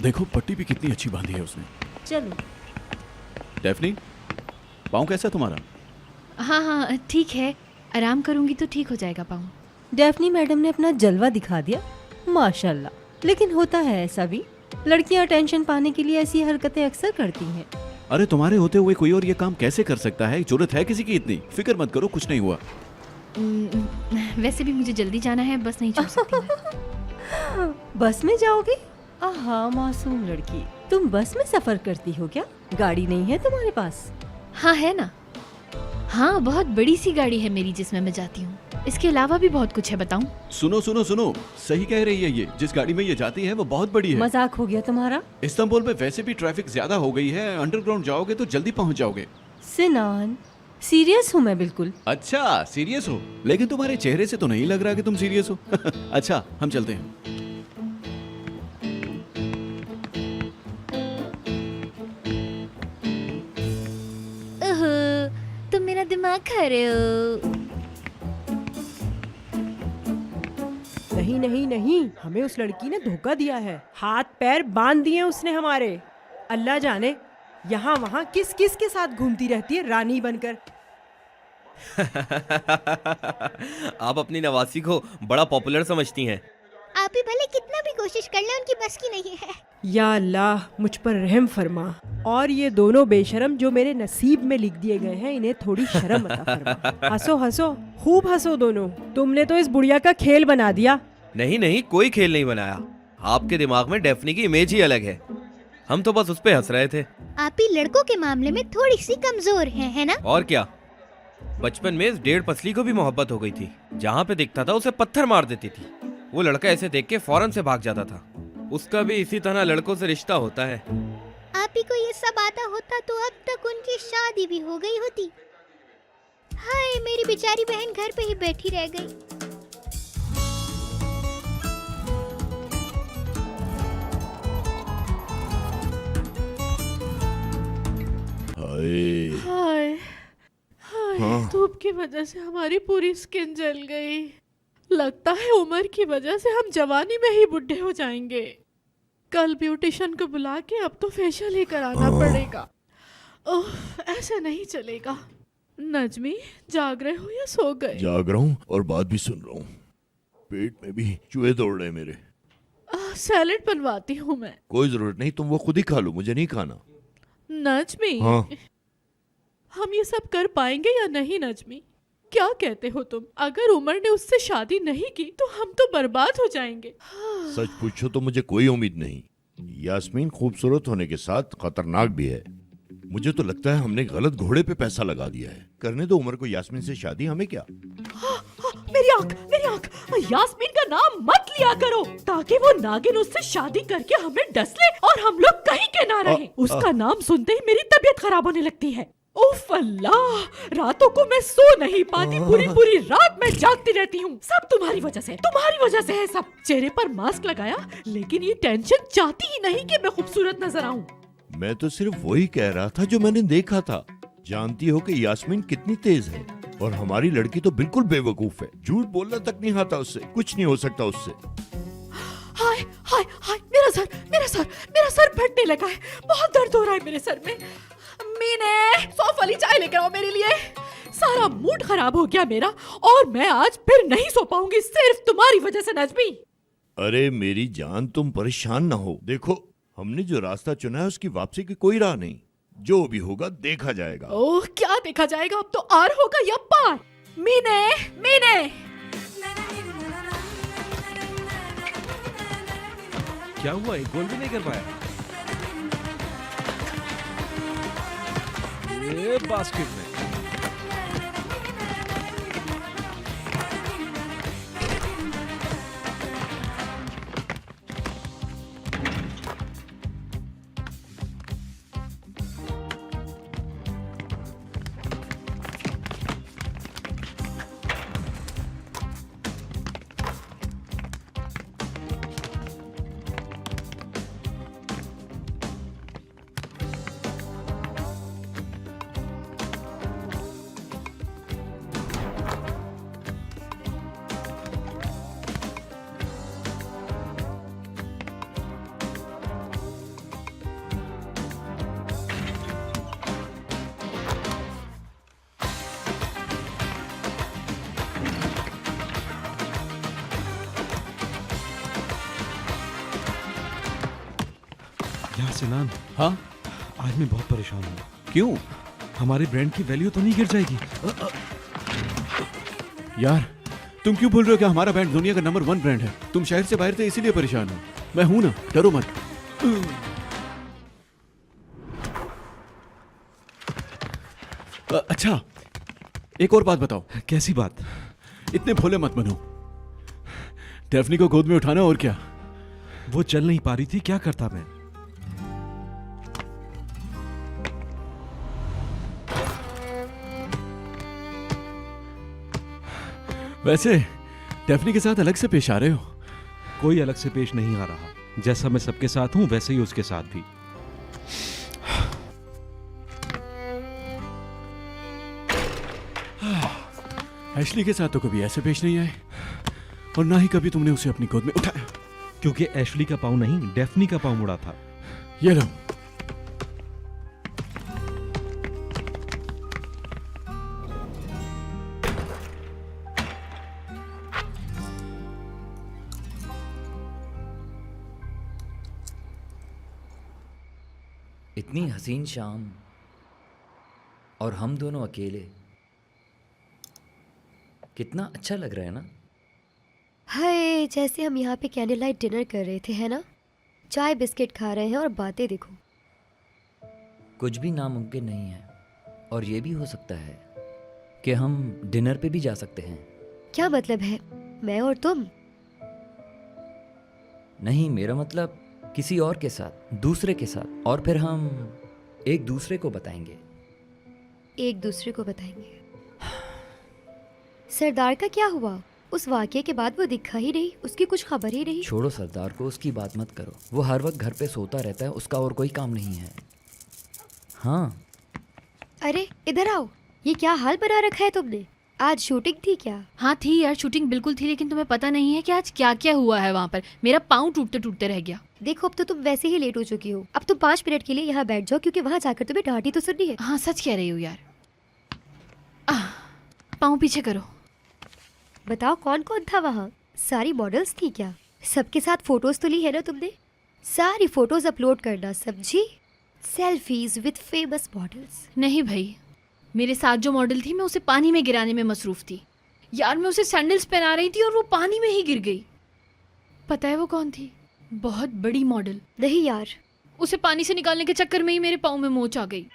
देखो पट्टी भी कितनी अच्छी बांधी है उसने। चलो। डेफनी, पाँव कैसा है तुम्हारा? हाँ हाँ ठीक है, आराम करूंगी तो ठीक हो जाएगा पाँव। डेफनी मैडम ने अपना जलवा दिखा दिया, माशाल्लाह। लेकिन होता है ऐसा भी, लड़कियां टेंशन पाने के लिए ऐसी हरकतें अक्सर करती हैं। अरे तुम्हारे होते हुए कोई और ये काम कैसे कर सकता है? जरूरत है किसी की इतनी? फिक्र मत करो, कुछ नहीं हुआ। वैसे भी मुझे जल्दी जाना है, बस नहीं छोड़ सकती मैं। बस में जाओगी? आहा मासूम लड़की, तुम बस में सफर करती हो क्या? गाड़ी नहीं है तुम्हारे पास? हाँ है ना, हाँ बहुत बड़ी सी गाड़ी है मेरी जिसमें मैं जाती हूँ। इसके अलावा भी बहुत कुछ है, बताऊँ? सुनो सुनो सुनो, सही कह रही है ये। जिस गाड़ी में ये जाती है वो बहुत बड़ी है। मजाक हो गया तुम्हारा? इस्तांबुल में वैसे भी ट्रैफिक ज्यादा हो गई है, अंडरग्राउंड जाओगे तो जल्दी पहुंच जाओगे। सिनान, सीरियस हूँ मैं बिल्कुल। अच्छा सीरियस हो? लेकिन तुम्हारे चेहरे से तो नहीं लग रहा कि तुम सीरियस हो। अच्छा हम चलते हैं। तुम मेरा दिमाग खा रहे हो। नहीं नहीं नहीं, हमें उस लड़की ने धोखा दिया है। हाथ पैर बांध दिए उसने हमारे। अल्लाह जाने यहाँ वहाँ किस किस के साथ घूमती रहती है रानी बनकर। आप अपनी नवासी को बड़ा पॉपुलर समझती हैं। आप ही भले कितना भी कोशिश कर ले, उनकी बस की नहीं है। या अल्लाह मुझ पर रहम फरमा। और ये दोनों बेशरम जो मेरे नसीब में लिख दिए गए हैं, इन्हें थोड़ी शर्म अता फरमा। हंसो हंसो, खूब हंसो दोनों। तुमने तो इस बुढ़िया का खेल बना दिया। नहीं नहीं, कोई खेल नहीं बनाया। आपके दिमाग में डेफनी की इमेज ही अलग है, हम तो बस उस पे हंस रहे थे। आप ही लड़कों के मामले में थोड़ी सी कमजोर हैं, है ना? और क्या, बचपन में इस डेढ़ पसली को भी मोहब्बत हो गई थी। जहाँ पे दिखता था उसे पत्थर मार देती थी। वो लड़का ऐसे देख के फौरन से भाग जाता था। उसका भी इसी तरह लड़कों से रिश्ता होता है। आप ही को ये सब आता होता तो अब तक उनकी शादी भी हो गई होती। हाय मेरी बेचारी बहन घर पे ही बैठी रह गई। हाय हाय, धूप की वजह से हमारी पूरी स्किन जल गई। लगता है उम्र की वजह से हम जवानी में ही बुढ़े हो जाएंगे। कल ब्यूटिशियन को बुला के अब तो फेशियल ही कराना पड़ेगा। ओह ऐसा नहीं चलेगा। नजमी जाग रहे हो या सो गए? जाग रहा हूँ और बात भी सुन रहा हूँ। पेट में भी चूहे दौड़ रहे मेरे। सैलेड बनवाती हूँ मैं। कोई जरूरत नहीं, तुम वो खुद ही खा लो, मुझे नहीं खाना। नजमी हाँ। हम ये सब कर पाएंगे या नहीं नजमी? क्या कहते हो तुम? अगर उमर ने उससे शादी नहीं की तो हम तो बर्बाद हो जाएंगे। सच पूछो तो मुझे कोई उम्मीद नहीं। यास्मीन खूबसूरत होने के साथ खतरनाक भी है। मुझे तो लगता है हमने गलत घोड़े पे पैसा लगा दिया है। करने दो उमर को यास्मीन से शादी, हमें क्या। मेरी आंख, मेरी आंख। यास्मीन का नाम मत लिया करो, ताकि वो नागिन उससे शादी करके हमें डस ले और हम लोग कहीं के ना रहे। उसका नाम सुनते ही मेरी तबीयत खराब होने लगती है। उफ अल्लाह, रातों को मैं सो नहीं पाती, पूरी पूरी रात मैं जागती रहती हूँ। सब तुम्हारी वजह से, तुम्हारी वजह से है सब। चेहरे पर मास्क लगाया, लेकिन ये टेंशन चाहती ही नहीं कि मैं खूबसूरत नजर आऊं। मैं तो सिर्फ वही कह रहा था जो मैंने देखा था। जानती हो कि यास्मीन कितनी तेज है, और हमारी लड़की तो बिल्कुल बेवकूफ है। झूठ बोलना तक नहीं आता उससे, कुछ नहीं हो सकता उससे। हाय हाय हाय, मेरा सर, मेरा सर, मेरा सर फटने लगा है। बहुत दर्द हो रहा है मेरे सर में। मीने, सौंफ वाली चाय लेकर आओ मेरे लिए। सारा मूड खराब हो गया मेरा, और मैं आज फिर नहीं सो पाऊंगी, सिर्फ तुम्हारी वजह से नजमी। अरे मेरी जान, तुम परेशान ना हो। देखो, हमने जो रास्ता चुना है उसकी वापसी की कोई राह नहीं। जो भी होगा देखा जाएगा। ओह क्या देखा जाएगा? अब तो आर होगा या पार। मीने, मीने। क्या हुआ, एक गोल भी नहीं कर पाया? ये बास्केट में। यार सिनान, हाँ आज मैं बहुत परेशान हूँ। क्यों? हमारे ब्रांड की वैल्यू तो नहीं गिर जाएगी? यार तुम क्यों बोल रहे हो कि हमारा ब्रांड दुनिया का नंबर 1 ब्रांड है? तुम शहर से बाहर थे इसीलिए परेशान हो। मैं हूं ना, डरो मत। अच्छा एक और बात बताओ। कैसी बात? इतने भोले मत बनो। डेफनी को गोद में उठाना और क्या। वो चल नहीं पा रही थी, क्या करता मैं? वैसे डेफनी के साथ अलग से पेश आ रहे हो? कोई अलग से पेश नहीं आ रहा। जैसा मैं सबके साथ हूं वैसे ही उसके साथ भी। एशली के साथ तो कभी ऐसे पेश नहीं आए और ना ही कभी तुमने उसे अपनी गोद में उठाया। क्योंकि एशली का पाँव नहीं, डेफनी का पाँव मुड़ा था। ये लो। इतनी हसीन शाम और हम दोनों अकेले, कितना अच्छा लग रहा है ना। हाय, जैसे हम यहाँ पे कैंडल लाइट डिनर कर रहे थे, है ना? चाय बिस्किट खा रहे हैं और बातें देखो। कुछ भी नामुमकिन नहीं है, और ये भी हो सकता है कि हम डिनर पे भी जा सकते हैं। क्या मतलब है? मैं और तुम? नहीं, मेरा मतलब किसी और के साथ, दूसरे के साथ, और फिर हम एक दूसरे को बताएंगे। एक दूसरे को बताएंगे। सरदार का क्या हुआ? उस वाकये के बाद वो दिखा ही नहीं, उसकी कुछ खबर ही नहीं। छोड़ो सरदार को, उसकी बात मत करो। वो हर वक्त घर पे सोता रहता है, उसका और कोई काम नहीं है। हाँ। अरे इधर आओ, ये क्या हाल बना रखा है तुमने? आज शूटिंग थी क्या? हाँ थी यार, शूटिंग बिल्कुल थी, लेकिन तुम्हें पता नहीं है कि आज क्या क्या हुआ है वहाँ पर। मेरा पाँव टूटते टूटते रह गया। देखो, अब तो तुम वैसे ही लेट हो चुकी हो। अब तुम 5 मिनट के लिए यहाँ बैठ जाओ, क्योंकि वहाँ जाकर तुम्हें डांट ही तो सुननी है। हाँ सच कह रही हो यार। पाँव पीछे करो। बताओ कौन कौन था वहाँ? सारी मॉडल्स थी क्या? सबके साथ फोटोज तो ली है ना तुमने? सारी फोटोज अपलोड करना, समझी? Selfies with famous models. नहीं भाई, मेरे साथ जो मॉडल थी मैं उसे पानी में गिराने में मसरूफ थी। यार मैं उसे सैंडल्स पहना रही थी और वो पानी में ही गिर गई। पता है वो कौन थी? बहुत बड़ी मॉडल। नहीं यार। उसे पानी से निकालने के चक्कर में ही मेरे पाँव में मोच आ गई।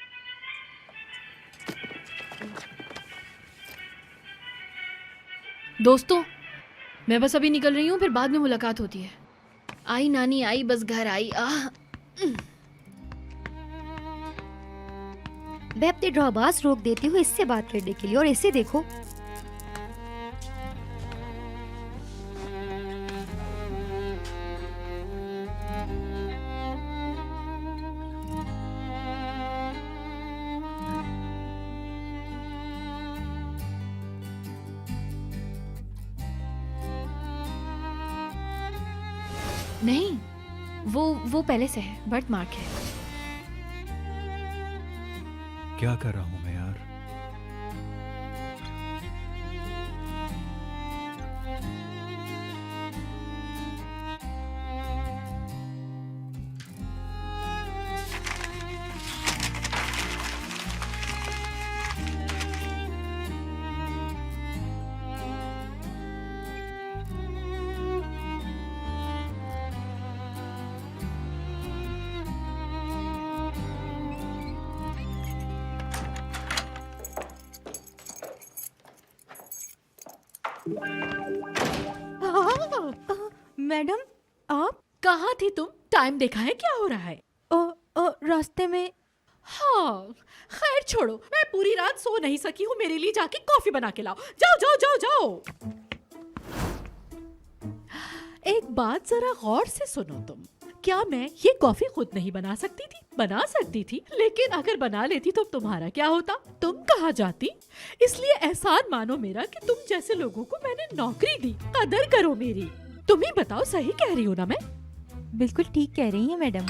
दोस्तों, मैं बस अभी निकल रही हूँ, फिर बाद में मुलाकात होती है। आई नानी आई, बस घर आई। मैं अपने ड्रामास रोक देती हूँ इससे बात करने के लिए, और इसे देखो। नहीं, वो पहले से है, बर्थ मार्क है। क्या कर रहा हूं मैं यार? मैडम, आप कहाँ थी तुम? टाइम देखा है क्या हो रहा है? रास्ते में। हाँ, खैर छोड़ो, मैं पूरी रात सो नहीं सकी हूँ। मेरे लिए जाके कॉफी बना के लाओ। जाओ जाओ जाओ जाओ। एक बात जरा गौर से सुनो तुम। क्या मैं ये कॉफी खुद नहीं बना सकती थी? बना सकती थी, लेकिन अगर बना लेती तो तुम्हारा क्या होता? तुम कहाँ जाती? इसलिए एहसान मानो मेरा कि तुम जैसे लोगों को मैंने नौकरी दी। कदर करो मेरी। तुम ही बताओ, सही कह रही हूँ ना मैं? बिल्कुल ठीक कह रही हैं मैडम।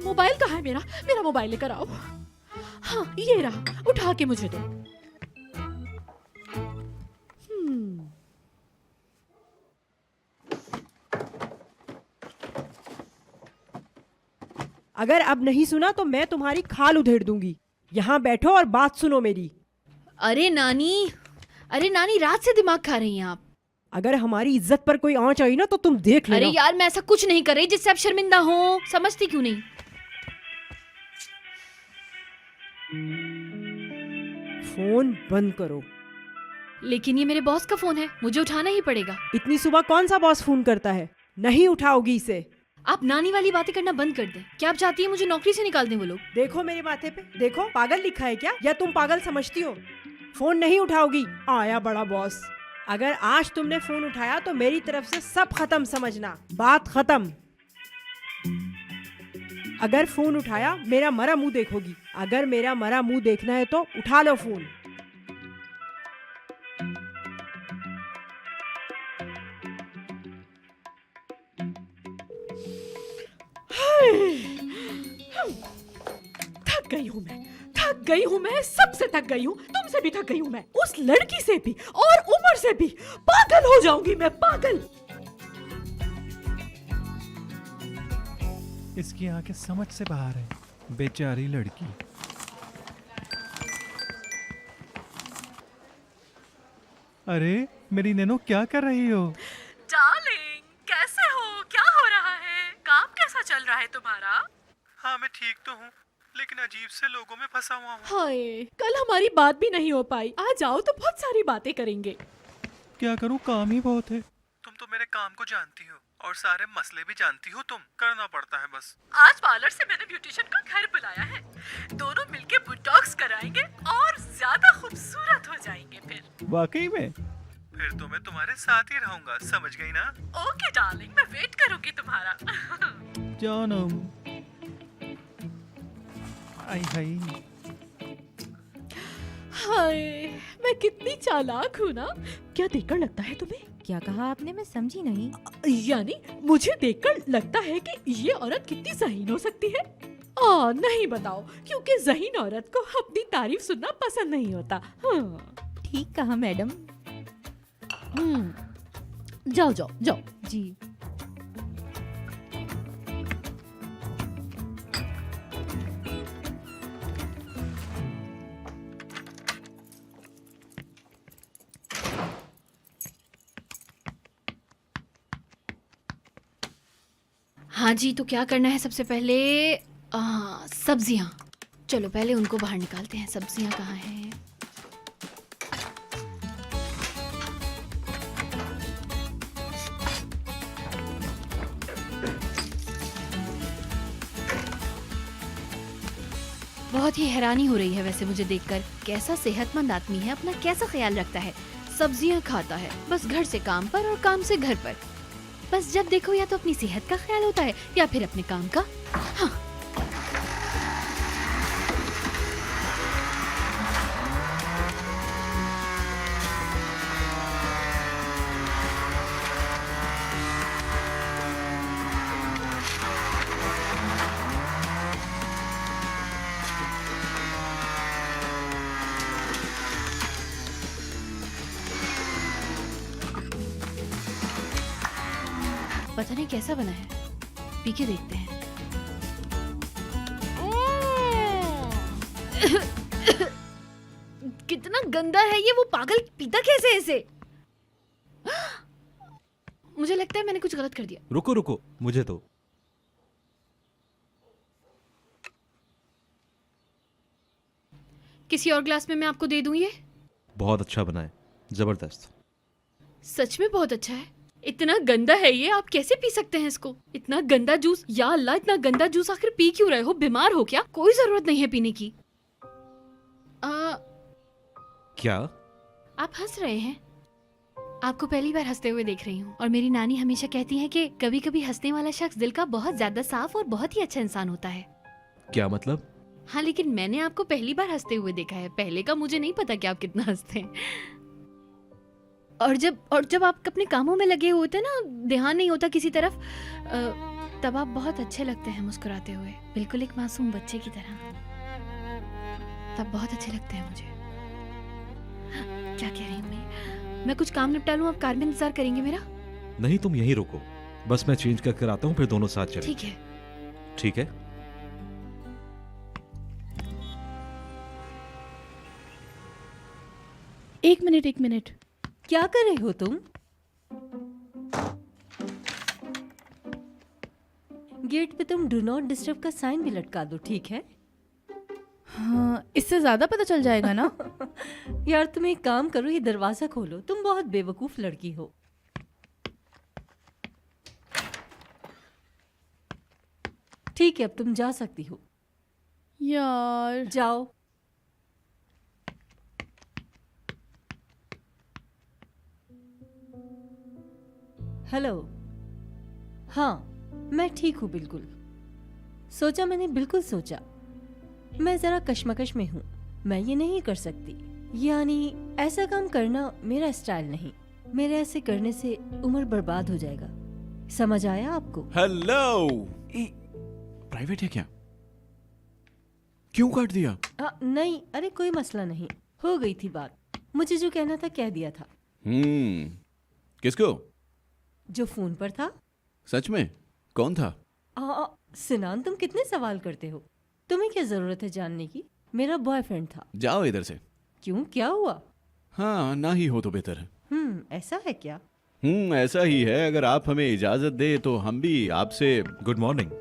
मोबाइल कहाँ है मेरा? मेरा मोबाइल लेकर आओ। हाँ ये रहा, उठा के मुझे दो। अगर अब नहीं सुना तो मैं तुम्हारी खाल उधेड़ दूंगी। यहाँ बैठो और बात सुनो मेरी। अरे नानी रात से दिमाग खा रही हैं आप। अगर हमारी इज्जत पर कोई आंच आई ना तो तुम देख लेना। अरे यार मैं ऐसा कुछ नहीं कर रही जिससे आप शर्मिंदा हो, समझती क्यों नहीं? फोन बंद करो। लेकिन ये मेरे बॉस का फोन है, मुझे उठाना ही पड़ेगा। इतनी सुबह कौन सा बॉस फोन करता है? नहीं उठाओगी इसे। आप नानी वाली बातें करना बंद कर दें। क्या आप चाहती हैं मुझे नौकरी से निकाल दें वो लोग? देखो मेरे माथे पे, देखो पागल लिखा है क्या, या तुम पागल समझती हो? फोन नहीं उठाओगी, आया बड़ा बॉस। अगर आज तुमने फोन उठाया तो मेरी तरफ से सब खत्म समझना, बात खत्म। अगर फोन उठाया मेरा मरा मुंह देखोगी। अगर मेरा मरा मुंह देखना है तो उठा लो फोन। थक गई हूँ मैं, सबसे थक गई हूँ, तुमसे भी थक गई हूँ मैं, उस लड़की से भी और उमर से भी। पागल हो जाऊंगी मैं, पागल। इसकी आंखें समझ से बाहर है, बेचारी लड़की। अरे मेरी नैनो क्या कर रही हो? डार्लिंग कैसे हो, क्या हो रहा है, काम कैसा चल रहा है तुम्हारा? हाँ मैं ठीक तो हूँ, लेकिन अजीब से लोगों में फंसा हुआ हूँ। हाय, कल हमारी बात भी नहीं हो पाई, आज आओ तो बहुत सारी बातें करेंगे। क्या करूँ, काम ही बहुत है। तुम तो मेरे काम को जानती हो और सारे मसले भी जानती हो, तुम करना पड़ता है बस। आज पार्लर से मैंने ब्यूटिशियन को घर बुलाया है, दोनों मिलके बोटॉक्स कराएंगे और ज्यादा खूबसूरत हो जाएंगे फिर। वाकई में? फिर तो मैं तुम्हारे साथ ही रहूंगा, समझ गई ना? ओके डार्लिंग, मैं वेट करूंगी तुम्हारा। जानम। आई हाय। हाय, मैं कितनी चालाक हूँ ना। क्या देखकर लगता है तुम्हें? क्या कहा आपने, मैं समझी नहीं। यानी मुझे देखकर लगता है कि ये औरत कितनी ज़हीन हो सकती है? नहीं बताओ, क्योंकि ज़हीन औरत को अपनी तारीफ सुनना पसंद नहीं होता। हाँ। ठीक कहा मैडम। जाओ जाओ जाओ। जी। हाँ जी, तो क्या करना है सबसे पहले? सब्जियाँ। चलो पहले उनको बाहर निकालते हैं। सब्जियाँ कहाँ हैं? बहुत ही हैरानी हो रही है वैसे मुझे देखकर। कैसा सेहतमंद आदमी है, अपना कैसा ख्याल रखता है। सब्जियाँ खाता है, बस घर से काम पर और काम से घर पर। बस जब देखो या तो अपनी सेहत का ख्याल होता है या फिर अपने काम का। हाँ। पता नहीं कैसा बना है, पी के देखते हैं। कितना गंदा है ये, वो पागल पीता कैसे ऐसे? मुझे लगता है मैंने कुछ गलत कर दिया। रुको रुको, मुझे तो किसी और ग्लास में मैं आपको दे दूं ये? बहुत अच्छा बना है, जबरदस्त। सच में बहुत अच्छा है। इतना गंदा है ये, आप कैसे पी सकते हैं इसको? इतना गंदा जूस, या अल्लाह, इतना गंदा जूस आखिर पी क्यों रहे हो? बीमार हो क्या? कोई जरूरत नहीं है पीने की। क्या आप हंस रहे हैं? आपको पहली बार हंसते हुए देख रही हूँ। और मेरी नानी हमेशा कहती है कि कभी कभी हंसने वाला शख्स दिल का बहुत ज्यादा साफ और बहुत ही अच्छा इंसान होता है। क्या मतलब? हाँ, लेकिन मैंने आपको पहली बार हंसते हुए देखा है। पहले का मुझे नहीं पता कि आप कितना हंसते हैं। और जब आप अपने कामों में लगे होते हैं ना, ध्यान नहीं होता किसी तरफ, तब आप बहुत अच्छे लगते हैं मुस्कुराते हुए, बिल्कुल एक मासूम बच्चे की तरह। तब बहुत अच्छे लगते हैं मुझे। क्या कह रही हूँ मैं कुछ काम निपटा लूँ, आप कार में इंतजार करेंगे मेरा? नहीं, तुम यहीं रुको, बस मैं चेंज करके आता हूँ, फिर दोनों साथ चलें। ठीक है। ठीक है। एक मिनट। क्या कर रहे हो तुम? गेट पे तुम डू नॉट डिस्टर्ब का साइन भी लटका दो, ठीक है? हाँ, इससे ज्यादा पता चल जाएगा ना? यार तुम एक काम करो, ये दरवाजा खोलो। तुम बहुत बेवकूफ लड़की हो। ठीक है, अब तुम जा सकती हो। यार जाओ। हेलो। हाँ, मैं ठीक हूँ बिल्कुल। सोचा, मैंने बिल्कुल सोचा। मैं जरा कश्मकश में हूँ। मैं ये नहीं कर सकती, यानी ऐसा काम करना मेरा स्टाइल नहीं। मेरे ऐसे करने से उम्र बर्बाद हो जाएगा। समझ आया आपको? हेलो, प्राइवेट है क्या? क्यों काट दिया? नहीं, अरे कोई मसला नहीं, हो गई थी बात। मुझे जो कहना था कह दिया था। किसको? जो फोन पर था। सच में? कौन था? सिनान, तुम कितने सवाल करते हो? तुम्हें क्या जरूरत है जानने की? मेरा बॉयफ्रेंड था। जाओ इधर से। क्यों, क्या हुआ? हाँ, ना ही हो तो बेहतर है। ऐसा है क्या? ऐसा ही है। अगर आप हमें इजाजत दे तो हम भी आपसे। Good morning.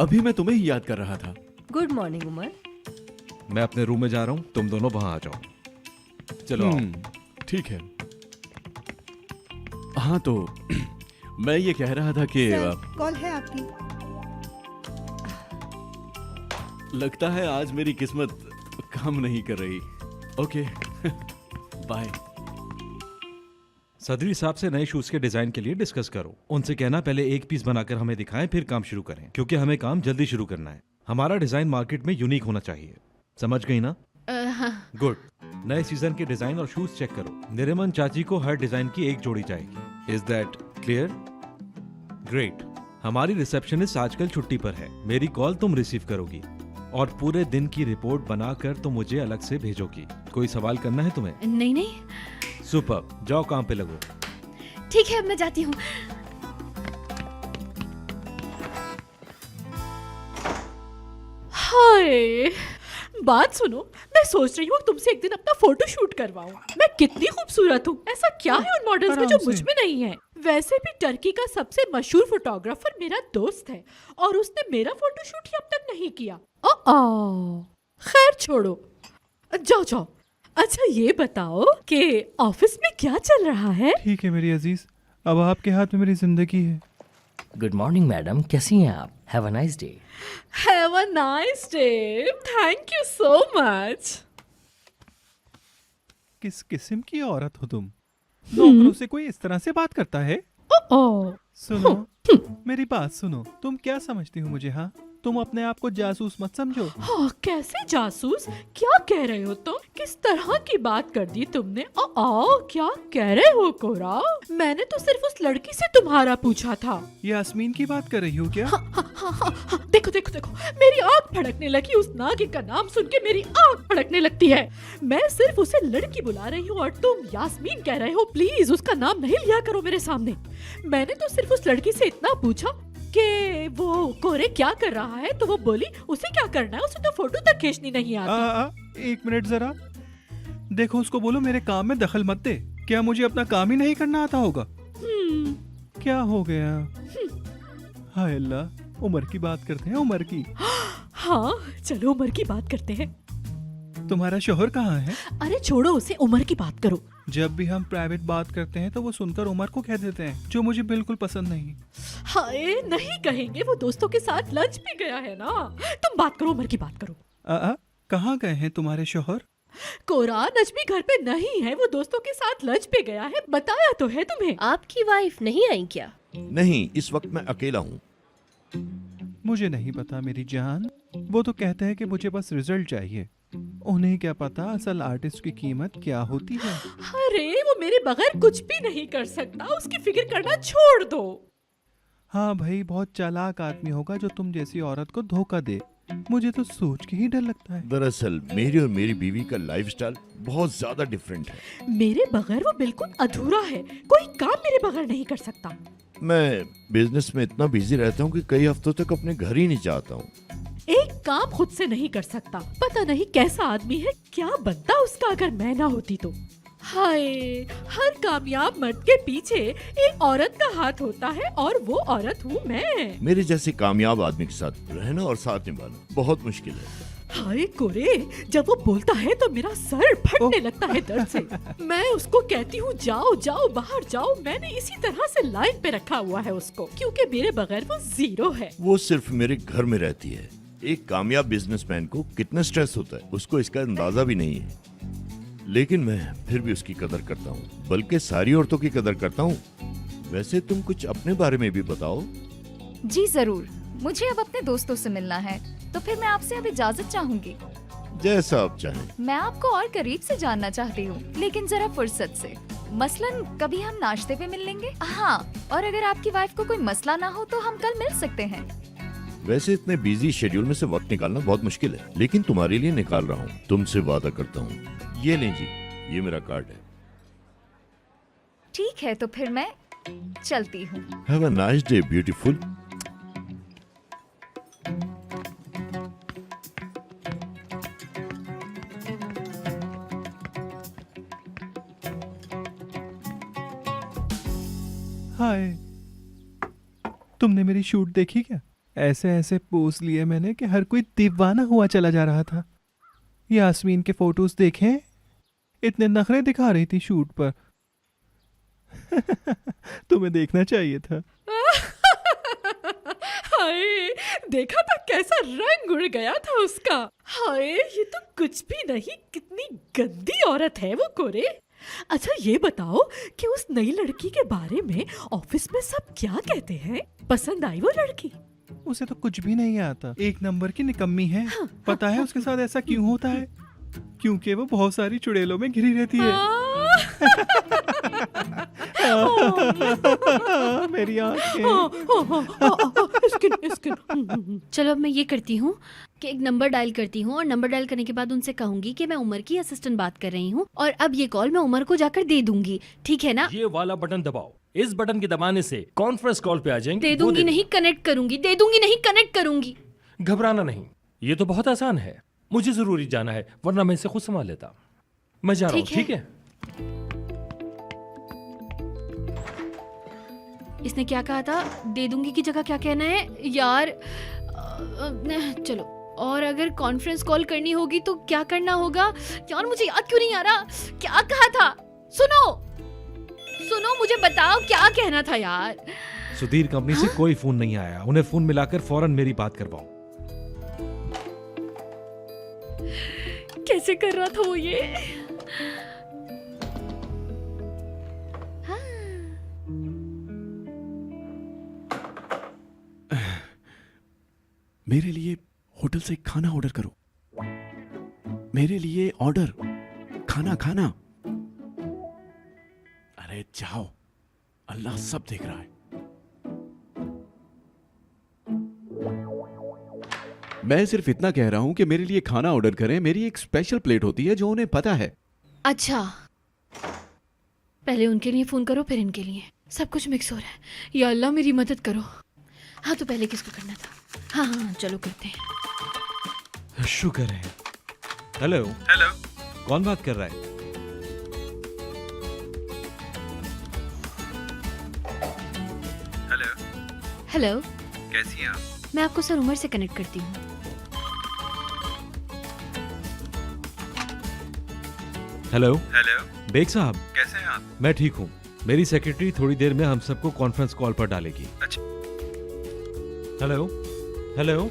अभी मैं तुम्हें ही याद कर रहा था। Good morning Umar. मैं अपने रूम में जा रहा हूँ, तुम दोनों वहां आ जाओ। चलो ठीक है। हाँ तो मैं ये कह रहा था कि कॉल है आपकी। लगता है आज मेरी किस्मत काम नहीं कर रही। Okay bye. सदरी साहब से नए शूज के डिजाइन के लिए डिस्कस करो। उनसे कहना पहले एक पीस बनाकर हमें दिखाएं, फिर काम शुरू करें, क्योंकि हमें काम जल्दी शुरू करना है। हमारा डिजाइन मार्केट में यूनिक होना चाहिए। समझ गई ना? गुड। नए सीजन के डिजाइन और शूज चेक करो। निरिमन चाची को हर डिजाइन की एक जोड़ी चाहिए। Is that clear? ग्रेट। हमारी रिसेप्शनिस्ट आजकल छुट्टी पर है। मेरी कॉल तुम रिसीव करोगी और पूरे दिन की रिपोर्ट बनाकर तुम मुझे अलग से भेजोगी। कोई सवाल करना है तुम्हें? नहीं। सुपर, जाओ काम पे लगो। ठीक है, अब मैं जाती हूँ। हाय, बात सुनो, मैं सोच रही हूँ तुमसे एक दिन अपना फोटो शूट करवाऊं। मैं कितनी खूबसूरत हूँ। ऐसा क्या है उन मॉडल्स में जो मुझ में नहीं है? वैसे भी टर्की का सबसे मशहूर फोटोग्राफर मेरा दोस्त है और उसने मेरा फोटो शूट ही अब तक नहीं किया। खैर छोड़ो, जाओ। अच्छा ये बताओ कि ऑफिस में क्या चल रहा है? ठीक है मेरी अजीज, अब आपके हाथ में मेरी जिंदगी है। गुड मॉर्निंग मैडम, कैसी हैं आप? Have a nice day. Have a nice day. Thank you so much. किस किस्म की औरत हो तुम? नौकरों से कोई इस तरह से बात करता है? सुनो, मेरी बात सुनो। तुम क्या समझती हो मुझे? हाँ, तुम अपने आप को जासूस मत समझो। हाँ, कैसे जासूस? क्या कह रहे हो तुम? किस तरह की बात कर दी तुमने? क्या कह रहे हो कोरा? मैंने तो सिर्फ उस लड़की से तुम्हारा पूछा था। यास्मीन की बात कर रही हो क्या? हाँ, देखो, मेरी आँख फड़कने लगी। उस नागिन का नाम सुन के मेरी आँख फड़कने लगती है। मैं सिर्फ उसे लड़की बुला रही हूँ और तुम यास्मीन कह रहे हो। प्लीज उसका नाम नहीं लिया करो मेरे सामने। मैंने तो सिर्फ उस लड़की से इतना पूछा कि वो कोरे क्या कर रहा है, तो वो बोली उसे क्या करना है, उसे तो फोटो तक खींचनी नहीं आती। एक मिनट जरा देखो, उसको बोलो मेरे काम में दखल मत दे। क्या मुझे अपना काम ही नहीं करना आता होगा? क्या हो गया? हाय अल्लाह, उमर की बात करते हैं, उमर की। हाँ चलो उमर की बात करते हैं। तुम्हारा शोहर कहाँ है? अरे छोड़ो उसे, उमर की बात करो। जब भी हम प्राइवेट बात करते हैं तो वो सुनकर उमर को कह देते हैं, जो मुझे बिल्कुल पसंद नहीं। हाय, नहीं कहेंगे, वो दोस्तों के साथ लंच भी गया है ना। तुम बात करो, उमर की बात करो। कहाँ गए हैं तुम्हारे शोहर? कोरा, नजमी घर पे नहीं है, वो दोस्तों के साथ लंच पे गया है। बताया तो है तुम्हें। आपकी वाइफ नहीं आई क्या? नहीं, इस वक्त मैं अकेला हूँ। मुझे नहीं पता मेरी जान। वो तो कहते हैं कि मुझे बस रिजल्ट चाहिए। उन्हें क्या पता असल आर्टिस्ट की कीमत क्या होती है। अरे वो मेरे बगैर कुछ भी नहीं कर सकता, उसकी फिक्र करना छोड़ दो। हाँ भाई, बहुत चालाक आदमी होगा जो तुम जैसी औरत को धोखा दे। मुझे तो सोच के ही डर लगता है। दरअसल मेरी और मेरी बीवी का लाइफस्टाइल बहुत ज्यादा डिफरेंट है। मेरे बगैर वो बिल्कुल अधूरा है। कोई काम मेरे बगैर नहीं कर सकता। मैं बिजनेस में इतना बिजी रहता हूँ कि कई हफ्तों तक अपने घर ही नहीं जाता हूँ। एक काम खुद से नहीं कर सकता। पता नहीं कैसा आदमी है, क्या बनता उसका अगर मैं ना होती तो। हाय, हर कामयाब मर्द के पीछे एक औरत का हाथ होता है और वो औरत हूँ मैं। मेरे जैसे कामयाब आदमी के साथ रहना और साथ निभाना बहुत मुश्किल है। हाय कोरे, जब वो बोलता है तो मेरा सर फटने लगता है दर्द से। मैं उसको कहती हूँ जाओ जाओ बाहर जाओ। मैंने इसी तरह से लाइन पे रखा हुआ है उसको, क्योंकि मेरे बगैर वो जीरो है। वो सिर्फ मेरे घर में रहती है। एक कामयाब बिजनेसमैन को कितना स्ट्रेस होता है उसको इसका अंदाजा भी नहीं है, लेकिन मैं फिर भी उसकी कदर करता हूँ, बल्कि सारी औरतों की कदर करता हूँ। वैसे तुम कुछ अपने बारे में भी बताओ। जी जरूर, मुझे अब अपने दोस्तों से मिलना है, तो फिर मैं आपसे अब इजाजत चाहूंगी। जैसा आप चाहें। मैं आपको और करीब से जानना चाहती हूँ, लेकिन जरा फुर्सत से। मसलन कभी हम नाश्ते पे मिल लेंगे। हाँ, और अगर आपकी वाइफ को कोई मसला ना हो तो हम कल मिल सकते हैं। वैसे इतने बिजी शेड्यूल में से वक्त निकालना बहुत मुश्किल है, लेकिन तुम्हारे लिए निकाल रहा हूँ। तुमसे वादा करता हूँ। ये लें जी, ये मेरा कार्ड है। ठीक है, तो फिर मैं चलती हूँ। Have a nice day beautiful. Hi, तुमने मेरी शूट देखी क्या? ऐसे ऐसे पोज लिए मैंने कि हर कोई दीवाना हुआ चला जा रहा था। यास्मीन के फोटोज देखे, इतने नखरे दिखा रही थी शूट पर। तुम्हें देखना चाहिए था। हाय, देखा था कैसा रंग उड़ गया था उसका। हाय, ये तो कुछ भी नहीं, कितनी गंदी औरत है वो कोरे। अच्छा ये बताओ कि उस नई लड़की के बारे में ऑफिस में सब क्या कहते हैं? पसंद आई वो लड़की? उसे तो कुछ भी नहीं आता, एक नंबर की निकम्मी है। पता है उसके साथ ऐसा क्यों होता है? क्योंकि वो बहुत सारी चुड़ैलों में घिरी रहती है। मेरी आंखें। चलो अब मैं ये करती हूँ कि एक नंबर डायल करती हूँ और नंबर डायल करने के बाद उनसे कहूंगी कि मैं उमर की असिस्टेंट बात कर रही हूँ और अब ये कॉल मैं उमर को जाकर दे दूंगी। ठीक है ना? ये वाला बटन दबाओ, इस बटन के दबाने से कॉन्फ्रेंस कॉल पे आ जाएंगे। दे दूंगी नहीं, कनेक्ट करूंगी। दे दूंगी नहीं, कनेक्ट करूंगी। घबराना नहीं, ये तो बहुत आसान है। मुझे जरूरी जाना है, वरना मैं इसे खुद संभाल लेता। मैं जा रहा हूँ, ठीक है? इसने क्या कहा था? दे दूंगी की जगह क्या कहना है यार? चलो, और अगर कॉन्फ्रेंस कॉल करनी होगी तो क्या करना होगा यार? मुझे याद क्यों नहीं आ रहा? क्या कहा था? सुनो, मुझे बताओ क्या कहना था यार। सुधीर कंपनी से कोई फोन नहीं आया, उन्हें फोन मिलाकर फौरन मेरी बात करवाओ। कैसे कर रहा था वो ये? मेरे लिए होटल से खाना ऑर्डर करो। मेरे लिए ऑर्डर, खाना खाना। अरे जाओ, अल्लाह सब देख रहा है। मैं सिर्फ इतना कह रहा हूं कि मेरे लिए खाना ऑर्डर करें। मेरी एक स्पेशल प्लेट होती है जो उन्हें पता है। अच्छा, पहले उनके लिए फोन करो, फिर इनके लिए। सब कुछ मिक्स हो रहा है। या अल्लाह मेरी मदद करो। हाँ, तो पहले किसको करना था? हाँ, चलो करते हैं। शुक्र है। हेलो। कौन बात कर रहा है? हेलो, कैसी हैं आप? मैं आपको सर उमर से कनेक्ट करती हूँ। हेलो। बेग साहब, कैसे हैं आप? मैं ठीक हूँ। मेरी सेक्रेटरी थोड़ी देर में हम सबको कॉन्फ्रेंस कॉल पर डालेगी। अच्छा। हेलो। हेलो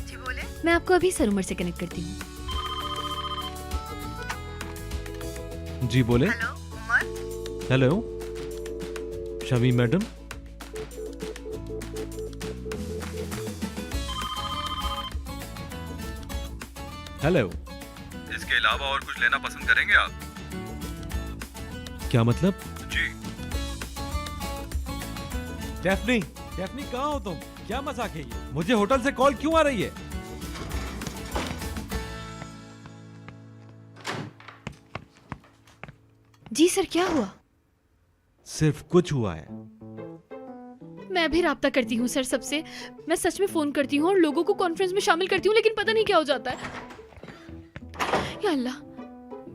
जी, बोले। मैं आपको अभी सर उमर से कनेक्ट करती हूँ। जी बोले। Hello Umar. Hello Shami madam. Hello. इसके अलावा और कुछ लेना पसंद करेंगे आप? क्या मतलब? जी। डेफनी कहाँ हो तुम? क्या मजाक है ये? मुझे होटल से कॉल क्यों आ रही है? जी सर, क्या हुआ? सिर्फ कुछ हुआ है। मैं भी राब्ता करती हूँ सर सबसे। मैं सच में फोन करती हूँ और लोगों को कॉन्फ्रेंस में शामिल करती हूँ, लेकिन पता नहीं क्या हो जाता है। या अल्लाह,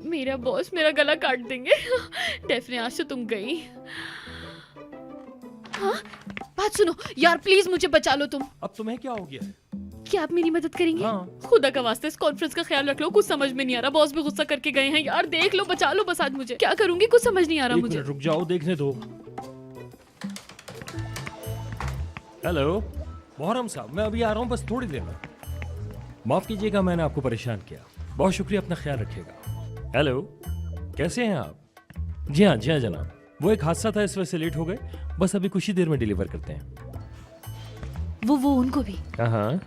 मेरा बॉस मेरा गला काट देंगे। डेफने आज तो तुम गई। हाँ, बात सुनो यार, प्लीज मुझे बचा लो तुम। अब तुम्हें क्या हो गया है? क्या आप मेरी मदद करेंगे? हाँ। खुदा का वास्ते इस कॉन्फ्रेंस का ख्याल रख लो, कुछ समझ में नहीं आ रहा। बॉस भी गुस्सा करके गए हैं यार, देख लो, बचा लो बस आज मुझे। क्या करूंगी कुछ समझ नहीं आ रहा एक मुझे। मिनट रुक जाओ, देखने दो। हेलो मोहर्रम साहब, मैं अभी आ रहा हूँ, बस थोड़ी देर में। माफ कीजिएगा मैंने आपको परेशान किया। बहुत शुक्रिया, अपना ख्याल रखिएगा। हेलो, कैसे हैं आप? जी हाँ जनाब, वो एक हादसा था, इस वजह से लेट हो गए। बस अभी कुछ ही देर में डिलीवर करते हैं। वो उनको भी। हाँ।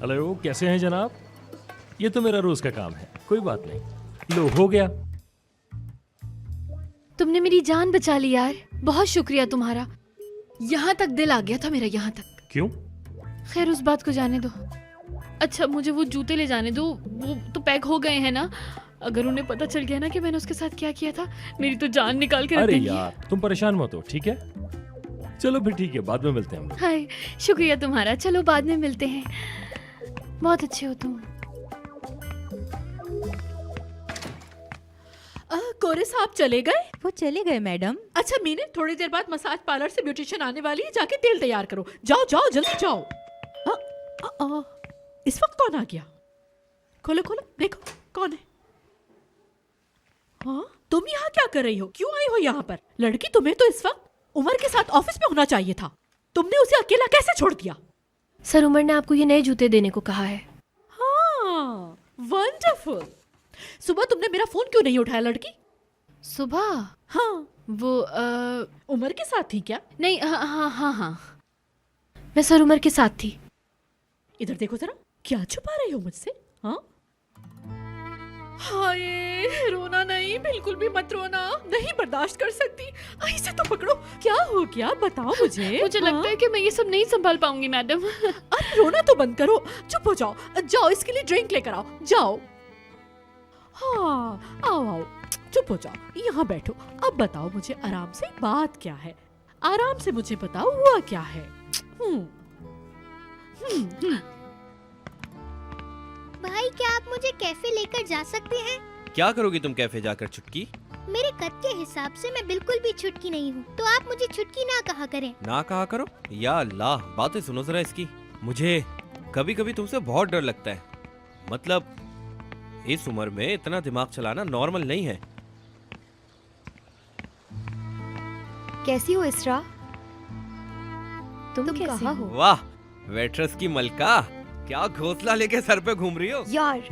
हेलो, कैसे हैं जनाब? ये तो मेरा रोज का काम है, कोई बात नहीं। लो, हो गया। तुमने मेरी जान बचा ली यार, बहुत शुक्रिया तुम्हारा। यहाँ तक दिल आ गया था मेरा, यहाँ तक। क्यों? खैर उस बात को जाने दो। अच्छा मुझे वो जूते ले जाने दो, वो तो पैक हो गए हैं ना? अगर उन्हें पता चल गया ना कि मैंने उसके साथ क्या किया था, मेरी तो जान निकाल के रख अरे देंगे। यार तुम परेशान मत हो, ठीक है? चलो फिर ठीक है, बाद में मिलते हैं हम लोग। हाय, शुक्रिया तुम्हारा। चलो बाद में मिलते हैं। बहुत अच्छे हो तुम। कोरे साहब चले गए? वो चले गए मैडम। अच्छा मीने, थोड़ी देर बाद मसाज पार्लर से ब्यूटिशियन आने वाली है, जाके तेल तैयार करो। जाओ जाओ जल्दी जाओ। इस वक्त कौन आ गया? खोलो खोलो, देखो कौन है। हाँ, तुम यहाँ क्या कर रही हो? क्यों आई हो यहाँ पर? लड़की, तुम्हें तो इस वक्त उमर के साथ ऑफिस में होना चाहिए था। तुमने उसे अकेला कैसे छोड़ दिया? सर उमर ने आपको ये नए जूते देने को कहा है। हाँ, वंडरफुल। सुबह तुमने मेरा फोन क्यों नहीं उठाया लड़की? सुबह? हाँ। वो उमर के साथ थी क्या? नहीं, हाँ मैं सर उमर के साथ थी। इधर देखो जरा, क्या छुपा रही हो मुझसे? हाँ, हाय, रोना नहीं, बिल्कुल भी मत रोना। नहीं बर्दाश्त कर सकती। ऐसे तो पकड़ो। क्या हो गया, बताओ मुझे। मुझे लगता है कि मैं ये सब नहीं संभाल पाऊंगी मैडम। अरे रोना तो बंद करो, चुप हो जाओ। जाओ इसके लिए ड्रिंक लेकर आओ, जाओ। हाँ, आओ, चुप हो जाओ, यहाँ बैठो। अब बताओ मुझे आराम से, बात क्या है? आराम से मुझे बताओ, हुआ क्या है? भाई, क्या आप मुझे कैफे लेकर जा सकते हैं? क्या करोगी तुम कैफे जाकर छुटकी? मेरे कद के हिसाब से मैं बिल्कुल भी छुटकी नहीं हूँ, तो आप मुझे छुटकी ना कहा करें। ना कहा करो? या अल्लाह, बातें सुनो जरा इसकी। मुझे कभी कभी तुमसे बहुत डर लगता है। मतलब इस उम्र में इतना दिमाग चलाना नॉर्मल नहीं है। कैसी हो इसरा? तुम कहाँ हो? वाह, वेट्रेस की मलका, क्या घोंसला लेके सर पे घूम रही हो यार?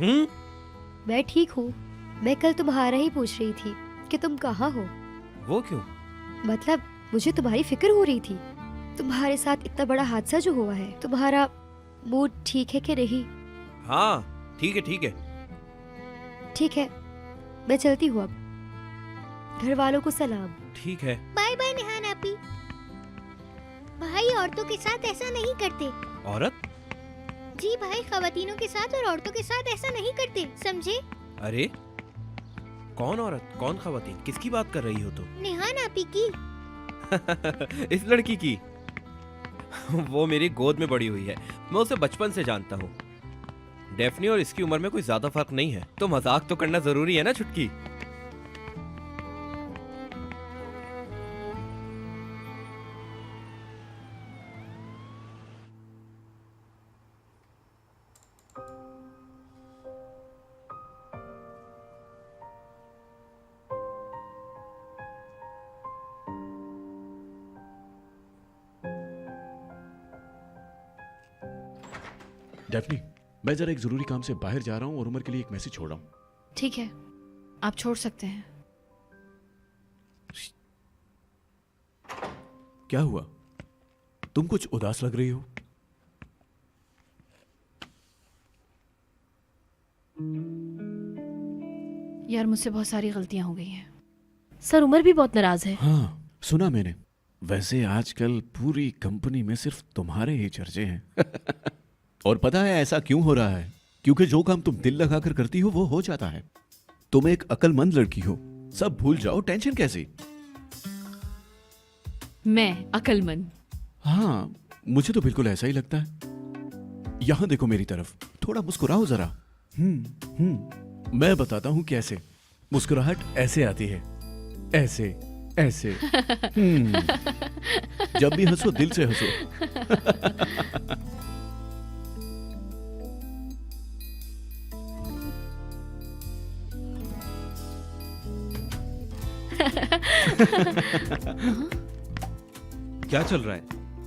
मैं ठीक हूँ। मैं कल तुम्हारा ही पूछ रही थी कि तुम कहाँ हो। वो क्यों? मतलब मुझे तुम्हारी फिक्र हो रही थी। तुम्हारे साथ इतना बड़ा हादसा जो हुआ है, तुम्हारा मूड ठीक है कि नहीं? हाँ ठीक है ठीक है। ठीक है, मैं चलती हूँ अब। घर वालों को सलाम। ठीक है। बाय बाय नेहा नापी। भाई औरतों के साथ ऐसा नहीं करते। औरत? जी भाई, खवातीनों के साथ और औरतों के साथ ऐसा नहीं करते, समझे? अरे कौन औरत, कौन खवातीन, किसकी बात कर रही हो तुम? नेहा नापी की। इस लड़की की? वो मेरी गोद में बड़ी हुई है, मैं उसे बचपन से जानता हूँ। डेफनी और इसकी उम्र में कोई ज्यादा फर्क नहीं है, तो मजाक तो करना जरूरी है ना छुटकी। डेफनी, मैं जरा एक जरूरी काम से बाहर जा रहा हूँ और उमर के लिए एक मैसेज छोड़ रहा हूँ। ठीक है, आप छोड़ सकते हैं। क्या हुआ? तुम कुछ उदास लग रही हो। यार मुझसे बहुत सारी गलतियां हो गई हैं। सर उमर भी बहुत नाराज है। हाँ, सुना मैंने। वैसे आजकल पूरी कंपनी में सिर्फ तुम्हारे ही चर्चे हैं। और पता है ऐसा क्यों हो रहा है? क्योंकि जो काम तुम दिल लगाकर करती हो वो हो जाता है। तुम एक अक्लमंद लड़की हो, सब भूल जाओ, टेंशन कैसी? मैं अकलमंद। हाँ, मुझे तो बिल्कुल ऐसा ही लगता है। यहाँ देखो मेरी तरफ, थोड़ा मुस्कुराओ जरा। मैं बताता हूँ कैसे। मुस्कुराहट ऐसे आती है, ऐसे ऐसे। जब भी हंसो दिल से हंसो। क्या चल रहा है?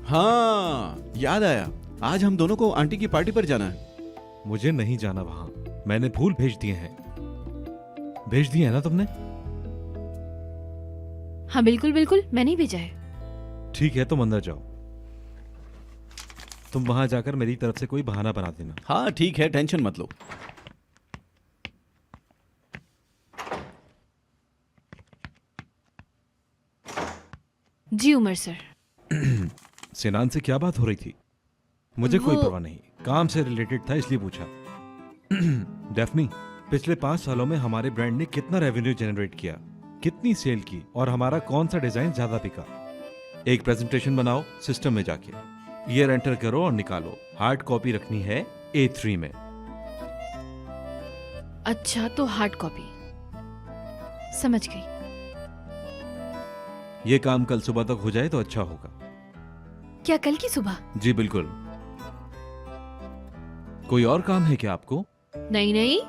हाँ, याद आया, आज हम दोनों को आंटी की पार्टी पर जाना है। मुझे नहीं जाना वहां, मैंने फूल भेज दिए हैं। भेज दिए हैं ना तुमने? हाँ बिल्कुल बिल्कुल, मैंने ही भेजा है। ठीक है, तुम अंदर जाओ। तुम वहां जाकर मेरी तरफ से कोई बहाना बना देना। हाँ ठीक है, टेंशन मत लो। जी उमर सर। सिनान से क्या बात हो रही थी? मुझे कोई वो- परवाह नहीं, काम से रिलेटेड था इसलिए पूछा। डेफनी, पिछले 5 सालों में हमारे ब्रांड ने कितना रेवेन्यू जनरेट किया, कितनी सेल की और हमारा कौन सा डिजाइन ज्यादा बिका। एक प्रेजेंटेशन बनाओ सिस्टम में जाके, ईयर एंटर करो और निकालो। हार्ड कॉपी रखनी है A3 में। अच्छा तो हार्ड कॉपी, समझ गई। ये काम कल सुबह तक हो जाए तो अच्छा होगा। क्या कल की सुबह? जी बिल्कुल। कोई और काम है क्या आपको? नहीं नहीं,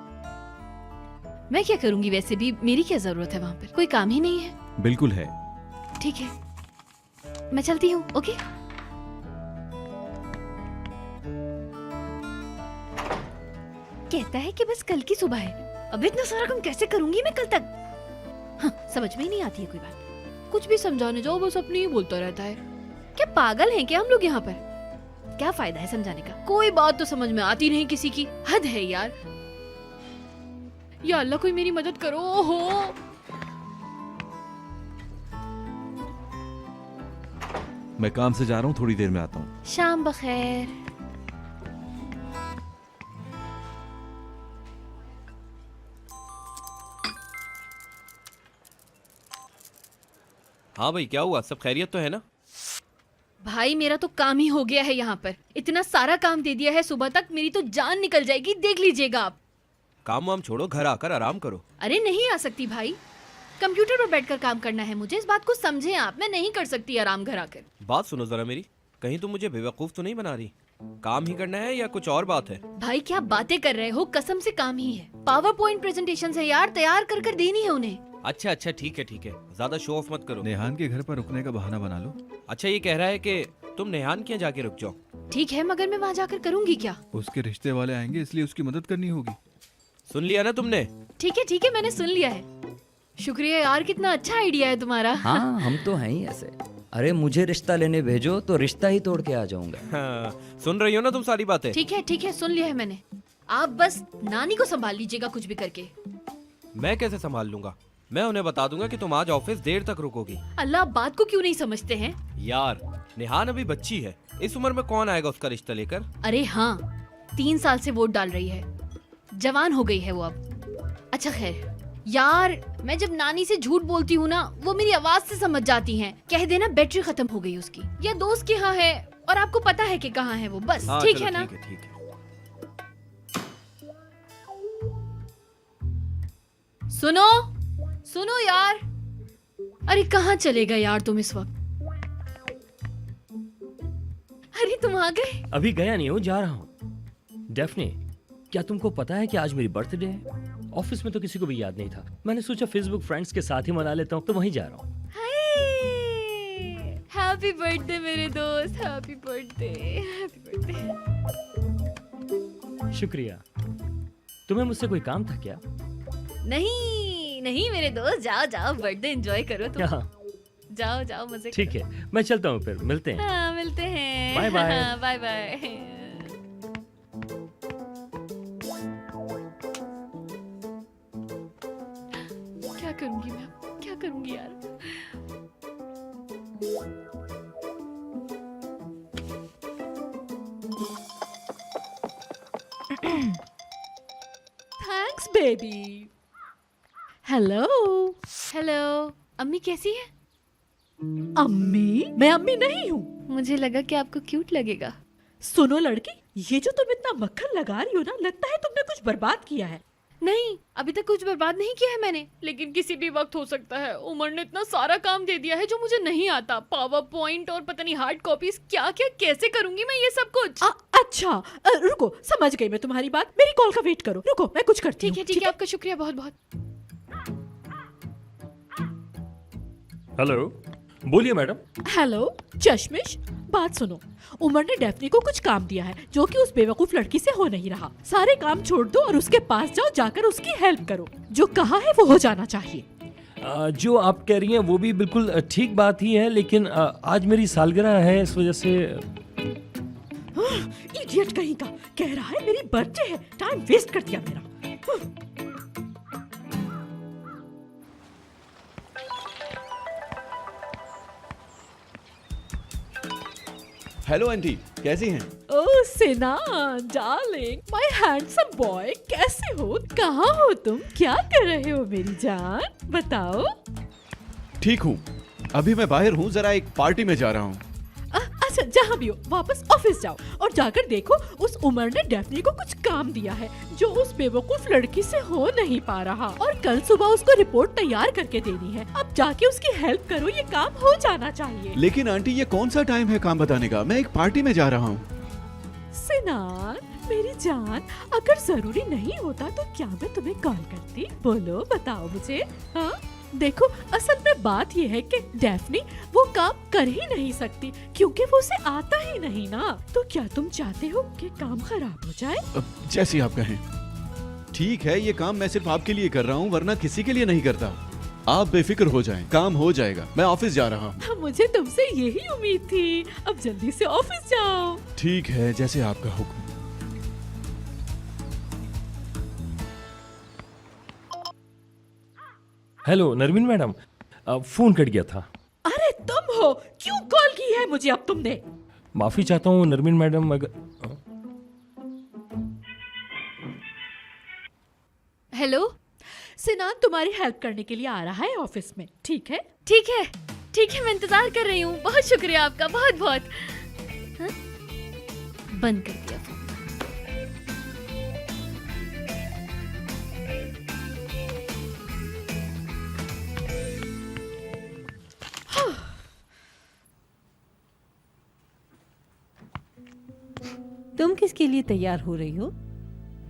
मैं क्या करूंगी, वैसे भी मेरी क्या जरूरत है वहां पर, कोई काम ही नहीं है। बिल्कुल है। ठीक है, मैं चलती हूँ। ओके। कहता है कि बस कल की सुबह है, अब इतना सारा काम कैसे करूंगी मैं कल तक? हाँ, समझ में ही नहीं आती है कोई बात। कुछ भी समझाने जाओ बस अपनी ही बोलता रहता है। क्या पागल हैं क्या हम लोग यहाँ पर? क्या फायदा है समझाने का, कोई बात तो समझ में आती नहीं किसी की। हद है यार। या अल्लाह कोई मेरी मदद करो। हो मैं काम से जा रहा हूँ, थोड़ी देर में आता हूँ। शाम बखैर। हाँ भाई, क्या हुआ? सब खैरियत तो है ना? भाई मेरा तो काम ही हो गया है यहाँ पर, इतना सारा काम दे दिया है सुबह तक, मेरी तो जान निकल जाएगी, देख लीजिएगा आप। काम वाम छोड़ो, घर आकर आराम करो। अरे नहीं आ सकती भाई, कंप्यूटर पर बैठकर काम करना है मुझे, इस बात को समझें आप। मैं नहीं कर सकती आराम घर आकर। बात सुनो जरा मेरी, कहीं तुम मुझे बेवकूफ तो नहीं बना रही? काम ही करना है या कुछ और बात है? भाई क्या बातें कर रहे हो, कसम से काम ही है। पावर पॉइंट प्रेजेंटेशन है यार, तैयार कर कर देनी है उन्हें। अच्छा अच्छा, ठीक है ठीक है, ज्यादा शो ऑफ मत करो। नेहान के घर पर रुकने का बहाना बना लो। अच्छा, ये कह रहा है कि तुम नेहान के यहाँ जाके रुक जाओ। ठीक है, मगर मैं वहाँ जाकर करूँगी क्या? उसके रिश्ते वाले आएंगे, इसलिए उसकी मदद करनी होगी। सुन लिया ना तुमने? ठीक है, मैंने सुन लिया है। शुक्रिया यार, कितना अच्छा आइडिया है तुम्हारा। हाँ, हम तो हैं ही ऐसे। अरे मुझे रिश्ता लेने भेजो तो रिश्ता ही तोड़ के आ जाऊंगा। हाँ, सुन रही हो ना तुम सारी बातें? ठीक है, सुन लिया है मैंने। आप बस नानी को संभाल लीजिएगा कुछ भी करके। मैं कैसे संभाल लूंगा? मैं उन्हें बता दूंगा कि तुम आज ऑफिस देर तक रुकोगी। अल्लाह, बात को क्यों नहीं समझते हैं यार? नेहान अभी बच्ची है, इस उम्र में कौन आएगा उसका रिश्ता लेकर? अरे हाँ, 3 साल से वोट डाल रही है, जवान हो गई है वो अब। अच्छा खैर यार, मैं जब नानी से झूठ बोलती हूँ ना, वो मेरी आवाज से समझ जाती हैं। कह देना बैटरी खत्म हो गई उसकी, या दोस्त के यहाँ है और आपको पता है कि कहाँ है वो, बस। हाँ, ठीक चलो, है ना? ठीक है। सुनो यार। अरे कहाँ चले गए यार तुम इस वक्त? अरे तुम आ गए? अभी गया नहीं हूँ, जा रहा हूँ। डेफनी, क्या तुमको पता है कि आज मेरी बर्थडे है? ऑफिस में तो किसी को भी याद नहीं था, मैंने सोचा फेसबुक फ्रेंड्स के साथ ही मना लेता हूँ, तो वहीं जा रहा हूँ। हैप्पी बर्थडे मेरे दोस्त, हैप्पी बर्थडे। शुक्रिया। तुम्हें मुझसे कोई काम था क्या? नहीं मेरे दोस्त, जाओ बर्थडे एंजॉय करो तुम। हाँ। जाओ मजे ठीक है, मैं चलता हूँ, फिर मिलते हैं। हाँ, मिलते हैं। Bye bye. Bye bye. क्या करूंगी मैं, क्या करूंगी यार? Thanks baby. हेलो, अम्मी कैसी है? अम्मी, मैं अम्मी नहीं हूँ। मुझे लगा कि आपको क्यूट लगेगा। सुनो लड़की, ये जो तुम इतना मक्खन लगा रही हो ना, लगता है तुमने कुछ बर्बाद किया है। नहीं, अभी तक कुछ बर्बाद नहीं किया है मैंने, लेकिन किसी भी वक्त हो सकता है। उमर ने इतना सारा काम दे दिया है जो मुझे नहीं आता। पावर पॉइंट और पता नहीं हार्ड कॉपीज, क्या क्या कैसे करूंगी मैं ये सब कुछ। अच्छा, रुको, समझ गई मैं तुम्हारी बात। मेरी कॉल का वेट करो, रुको मैं कुछ करती हूँ। ठीक है, आपका शुक्रिया बहुत बहुत। हेलो, बोलिए मैडम। हेलो चश्मिश, बात सुनो। उमर ने डेफनी को कुछ काम दिया है जो कि उस बेवकूफ लड़की से हो नहीं रहा। सारे काम छोड़ दो और उसके पास जाओ, जाकर उसकी हेल्प करो। जो कहा है वो हो जाना चाहिए। जो आप कह रही हैं वो भी बिल्कुल ठीक बात ही है, लेकिन आज मेरी सालगिरह है, इस वजह से। इडियट कहीं का, कह रहा है मेरी बर्थडे है। टाइम वेस्ट कर दिया मेरा। हेलो आंटी, कैसी हैं? ओ सिना डार्लिंग, माय हैंडसम बॉय, कैसे हो? कहाँ हो तुम? क्या कर रहे हो मेरी जान? बताओ। ठीक हूँ, अभी मैं बाहर हूँ, जरा एक पार्टी में जा रहा हूँ। अच्छा, जहाँ भी हो वापस ऑफिस जाओ और जाकर देखो उस उमर ने डेफनी को कुछ काम दिया है जो उस बेवकूफ लड़की से हो नहीं पा रहा, और कल सुबह उसको रिपोर्ट तैयार करके देनी है। अब जाके उसकी हेल्प करो, ये काम हो जाना चाहिए। लेकिन आंटी, ये कौन सा टाइम है काम बताने का? मैं एक पार्टी में जा रहा हूँ। सिनान मेरी जान, अगर जरूरी नहीं होता तो क्या मैं तुम्हें कॉल करती? बोलो, बताओ मुझे। हाँ देखो, असल में बात ये है कि डेफनी वो काम कर ही नहीं सकती क्योंकि वो उसे आता ही नहीं ना। तो क्या तुम चाहते हो कि काम खराब हो जाए? जैसी आप कहें। ठीक है, ये काम मैं सिर्फ आपके लिए कर रहा हूँ, वरना किसी के लिए नहीं करता। आप बेफिक्र हो जाएं, काम हो जाएगा। मैं ऑफिस जा रहा हूँ। मुझे तुमसे यही उम्मीद थी। अब जल्दी से ऑफिस जाओ। ठीक है, जैसे आपका हुक्म। Hello Narmeen madam, phone cut गया था। अरे तुम हो, क्यों कॉल की है मुझे अब तुमने? माफी चाहता हूँ नरमीन मैडम, अगर। हेलो, सिनान तुम्हारी हेल्प करने के लिए आ रहा है ऑफिस में। ठीक है? ठीक है, ठीक है, मैं इंतजार कर रही हूँ। बहुत शुक्रिया आपका, बहुत बहुत। हाँ? बंद कर दिया फोन। तुम किसके लिए तैयार हो रही हो?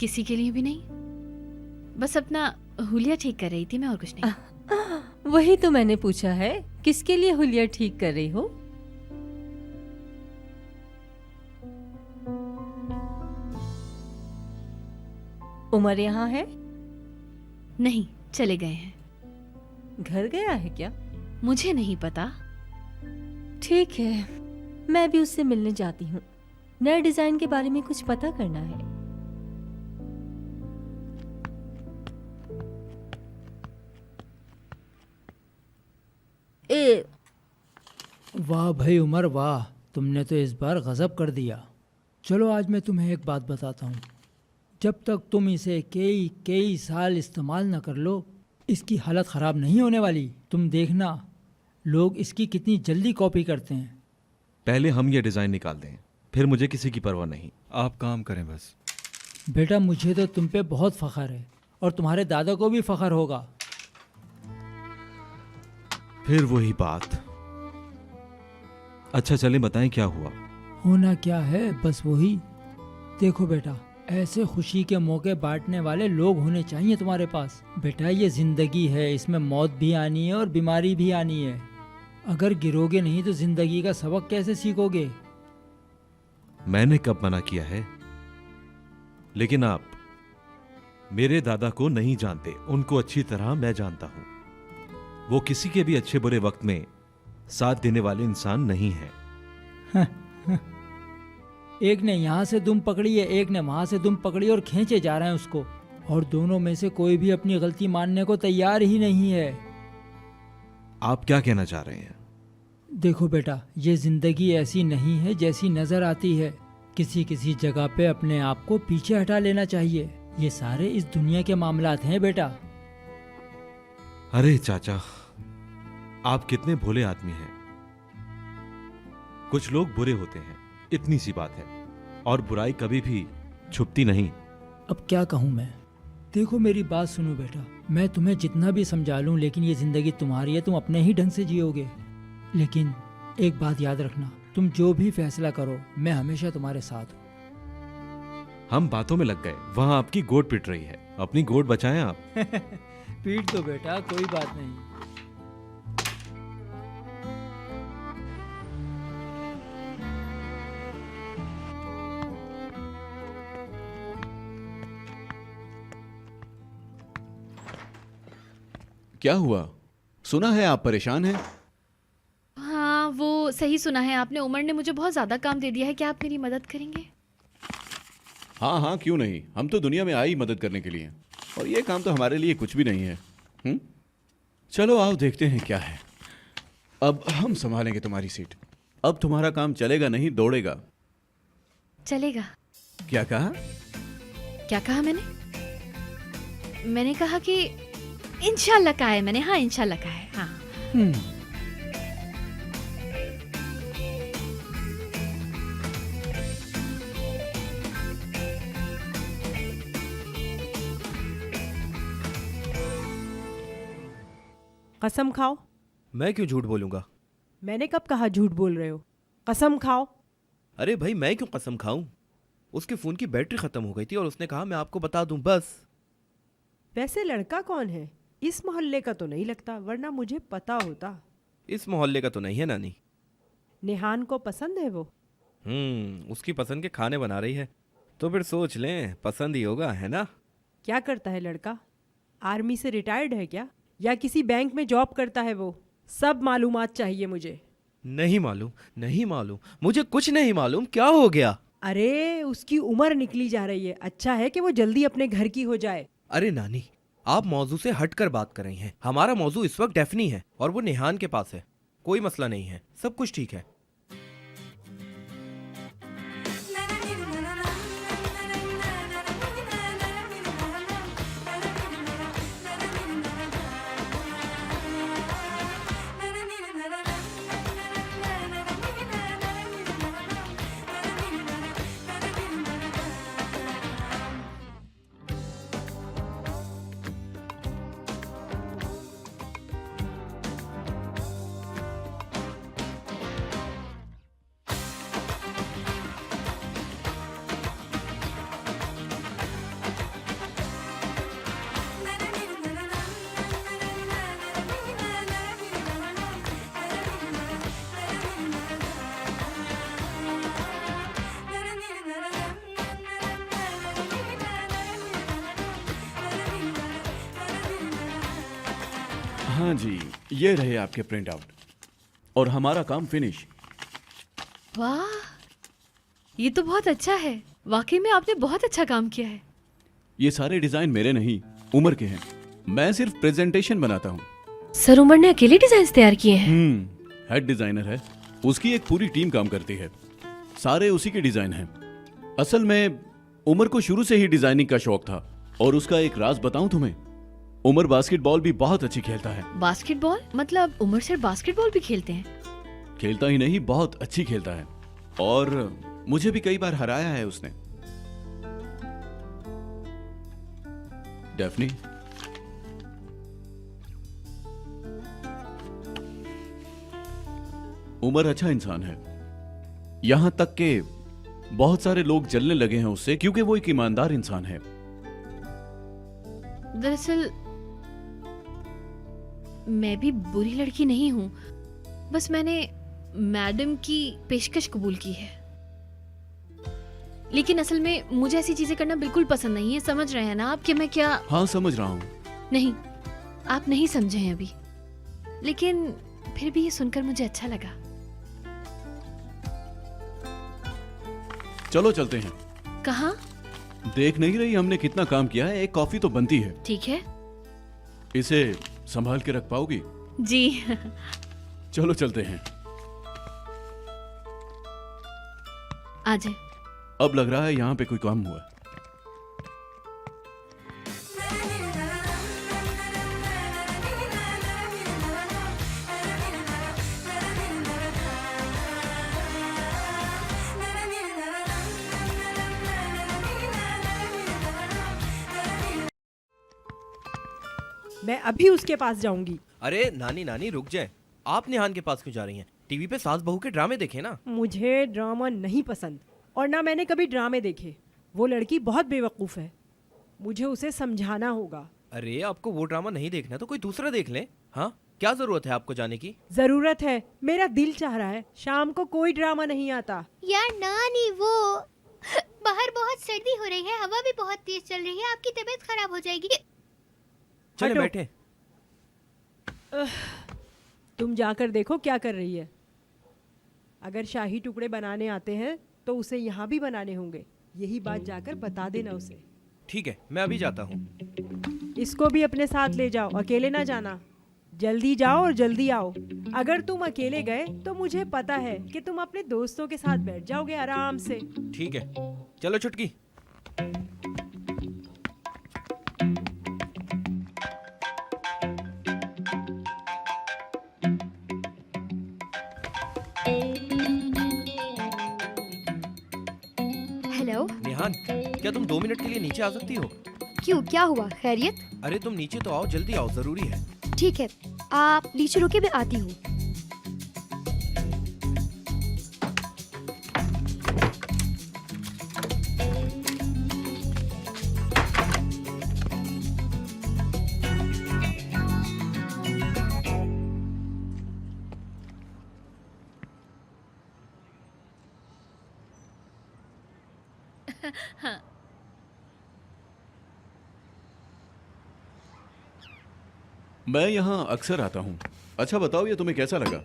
किसी के लिए भी नहीं, बस अपना हुलिया ठीक कर रही थी मैं, और कुछ नहीं। वही तो मैंने पूछा है, किसके लिए हुलिया ठीक कर रही हो? उमर यहाँ है? नहीं, चले गए हैं। घर गया है क्या? मुझे नहीं पता। ठीक है, मैं भी उससे मिलने जाती हूँ। नए डिजाइन के बारे में कुछ पता करना है। वाह भाई उमर वाह, तुमने तो इस बार गजब कर दिया। चलो आज मैं तुम्हें एक बात बताता हूँ। जब तक तुम इसे कई साल इस्तेमाल न कर लो, इसकी हालत ख़राब नहीं होने वाली। तुम देखना लोग इसकी कितनी जल्दी कॉपी करते हैं। पहले हम ये डिज़ाइन निकाल दें, फिर मुझे किसी की परवाह नहीं। आप काम करें बस। बेटा मुझे तो तुम पे बहुत फ़ख्र है, और तुम्हारे दादा को भी फ़ख्र होगा। फिर वही बात। अच्छा चले, बताएं क्या हुआ? होना क्या है, बस वही। देखो बेटा, ऐसे खुशी के मौके बांटने वाले लोग होने चाहिए तुम्हारे पास। बेटा ये ज़िंदगी है, इसमें मौत भी आनी है और बीमारी भी आनी है। अगर गिरोगे नहीं तो ज़िंदगी का सबक कैसे सीखोगे? मैंने कब मना किया है? लेकिन आप मेरे दादा को नहीं जानते, उनको अच्छी तरह मैं जानता हूं। वो किसी के भी अच्छे बुरे वक्त में साथ देने वाले इंसान नहीं है। एक ने यहाँ से दुम पकड़ी है, एक ने वहां से दुम पकड़ी, और खींचे जा रहे हैं उसको, और दोनों में से कोई भी अपनी गलती मानने को तैयार ही नहीं है। आप क्या कहना चाह रहे हैं? देखो बेटा, ये जिंदगी ऐसी नहीं है जैसी नजर आती है। किसी किसी जगह पे अपने आप को पीछे हटा लेना चाहिए। ये सारे इस दुनिया के मामलात हैं बेटा। अरे चाचा, आप कितने भोले आदमी हैं। कुछ लोग बुरे होते हैं, इतनी सी बात है, और बुराई कभी भी छुपती नहीं। अब क्या कहूँ मैं? देखो मेरी बात सुनो बेटा, मैं तुम्हें जितना भी समझा लूँ लेकिन ये ज़िंदगी तुम्हारी है, तुम अपने ही ढंग से जियोगे। लेकिन एक बात याद रखना, तुम जो भी फैसला करो मैं हमेशा तुम्हारे साथ हूँ। हम बातों में लग गए, वहाँ आपकी गोट पिट रही है, अपनी गोट बचाएं आप। पीट दो बेटा, कोई बात नहीं। क्या हुआ? सुना है आप परेशान हैं? हाँ, वो सही सुना है आपने। उमर ने मुझे बहुत ज़्यादा काम दे दिया है। क्या आप मेरी मदद करेंगे? हाँ हाँ, क्यों नहीं, हम तो दुनिया में आए ही मदद करने के लिए, और ये काम तो हमारे लिए कुछ भी नहीं है। चलो आओ देखते हैं क्या है। अब हम संभालेंगे तुम्हारी सीट। अब तुम्हारा काम चलेगा नहीं दौड़ेगा। चलेगा। क्या कहा? क्या कहा मैंने? मैंने कहा कि इंशाल्लाह कहा है मैंने। हाँ, इंशाल्लाह कहा है। हाँ। कसम खाओ। मैं क्यों झूठ बोलूंगा? मैंने कब कहा झूठ बोल रहे हो? कसम खाओ। अरे भाई, मैं क्यों कसम खाऊं? उसके फोन की बैटरी खत्म हो गई थी और उसने कहा मैं आपको बता दूं बस। वैसे लड़का कौन है? इस मोहल्ले का तो नहीं लगता, वरना मुझे पता होता। इस मोहल्ले का तो नहीं है नानी। नेहान को पसंद है वो? उसकी पसंद के खाने बना रही है, तो फिर सोच लें पसंद ही होगा, है ना? क्या करता है लड़का? आर्मी से रिटायर्ड है क्या, या किसी बैंक में जॉब करता है वो? सब मालूमात चाहिए मुझे। नहीं मालूम, नहीं मालूम, मुझे कुछ नहीं मालूम। क्या हो गया? अरे उसकी उम्र निकली जा रही है, अच्छा है कि वो जल्दी अपने घर की हो जाए। अरे नानी, आप मौजू से हटकर बात कर रही हैं। हमारा मौजू इस वक्त डेफनी है और वो नेहान के पास है। कोई मसला नहीं है, सब कुछ ठीक है। हाँ जी, ये रहे आपके प्रिंट आउट, और हमारा काम फिनिश। वाह, ये तो बहुत अच्छा है। वाकई में आपने बहुत अच्छा काम किया है। ये सारे डिजाइन मेरे नहीं, उमर के हैं। मैं सिर्फ प्रेजेंटेशन बनाता हूँ। सर, उमर ने अकेले डिजाइन तैयार किए हैं? हेड डिजाइनर है, उसकी एक पूरी टीम काम करती है, सारे उसी के डिजाइन हैं। असल में उमर को शुरू से ही डिजाइनिंग का शौक था, और उसका एक राज बताऊं तुम्हें, उमर बास्केटबॉल भी बहुत अच्छी खेलता है। बास्केटबॉल? मतलब उमर सर बास्केटबॉल भी खेलते हैं? खेलता ही नहीं, बहुत अच्छी खेलता है, और मुझे भी कई बार हराया है उसने। डेफनी, उमर अच्छा इंसान है, यहां तक के बहुत सारे लोग जलने लगे हैं उससे, क्योंकि वो एक ईमानदार इंसान है। दरअसल मैं भी बुरी लड़की नहीं हूँ, बस मैंने मैडम की पेशकश कबूल की है। लेकिन असल में मुझे ऐसी चीजें करना बिल्कुल पसंद नहीं है। समझ रहे हैं ना आप कि मैं क्या? हाँ, समझ रहा हूँ। नहीं, आप नहीं समझे हैं अभी, लेकिन फिर भी ये सुनकर मुझे अच्छा लगा। चलो चलते हैं। कहाँ? देख नहीं रही हमने कितना काम किया है? एक कॉफी तो बनती है। ठीक है। इसे संभाल के रख पाओगी? जी। चलो चलते हैं। आ जाए। अब लग रहा है यहाँ पे कोई काम हुआ। मैं अभी उसके पास जाऊंगी। अरे नानी नानी रुक जाए, आप निहान के पास क्यों जा रही हैं? टीवी पे सास बहू के ड्रामे देखे ना। मुझे ड्रामा नहीं पसंद और ना मैंने कभी ड्रामे देखे। वो लड़की बहुत बेवकूफ़ है, मुझे उसे समझाना होगा। अरे आपको वो ड्रामा नहीं देखना तो कोई दूसरा देख ले। हाँ, क्या जरूरत है आपको जाने की? जरूरत है, मेरा दिल चाह रहा है। शाम को कोई ड्रामा नहीं आता। यार नानी, वो बाहर बहुत सर्दी हो रही है, हवा भी बहुत तेज चल रही है, आपकी तबीयत खराब हो जाएगी। चले हटो। बैठे। तुम जाकर देखो क्या कर रही है। अगर शाही टुकड़े बनाने आते हैं तो उसे यहाँ भी बनाने होंगे। यही बात जाकर बता देना उसे। ठीक है, मैं अभी जाता हूँ। इसको भी अपने साथ ले जाओ, अकेले ना जाना। जल्दी जाओ और जल्दी आओ। अगर तुम अकेले गए तो मुझे पता है कि तुम अपने दोस्तों के साथ बैठ जाओगे आराम से। ठीक है, चलो छुटकी। हेलो। निहान, क्या तुम 2 मिनट के लिए नीचे आ सकती हो? क्यों, क्या हुआ? खैरियत? अरे तुम नीचे तो आओ, जल्दी आओ, जरूरी है। ठीक है, आप नीचे रुके, मैं आती हूँ। हाँ। मैं यहाँ अक्सर आता हूँ। अच्छा बताओ, ये तुम्हें कैसा लगा?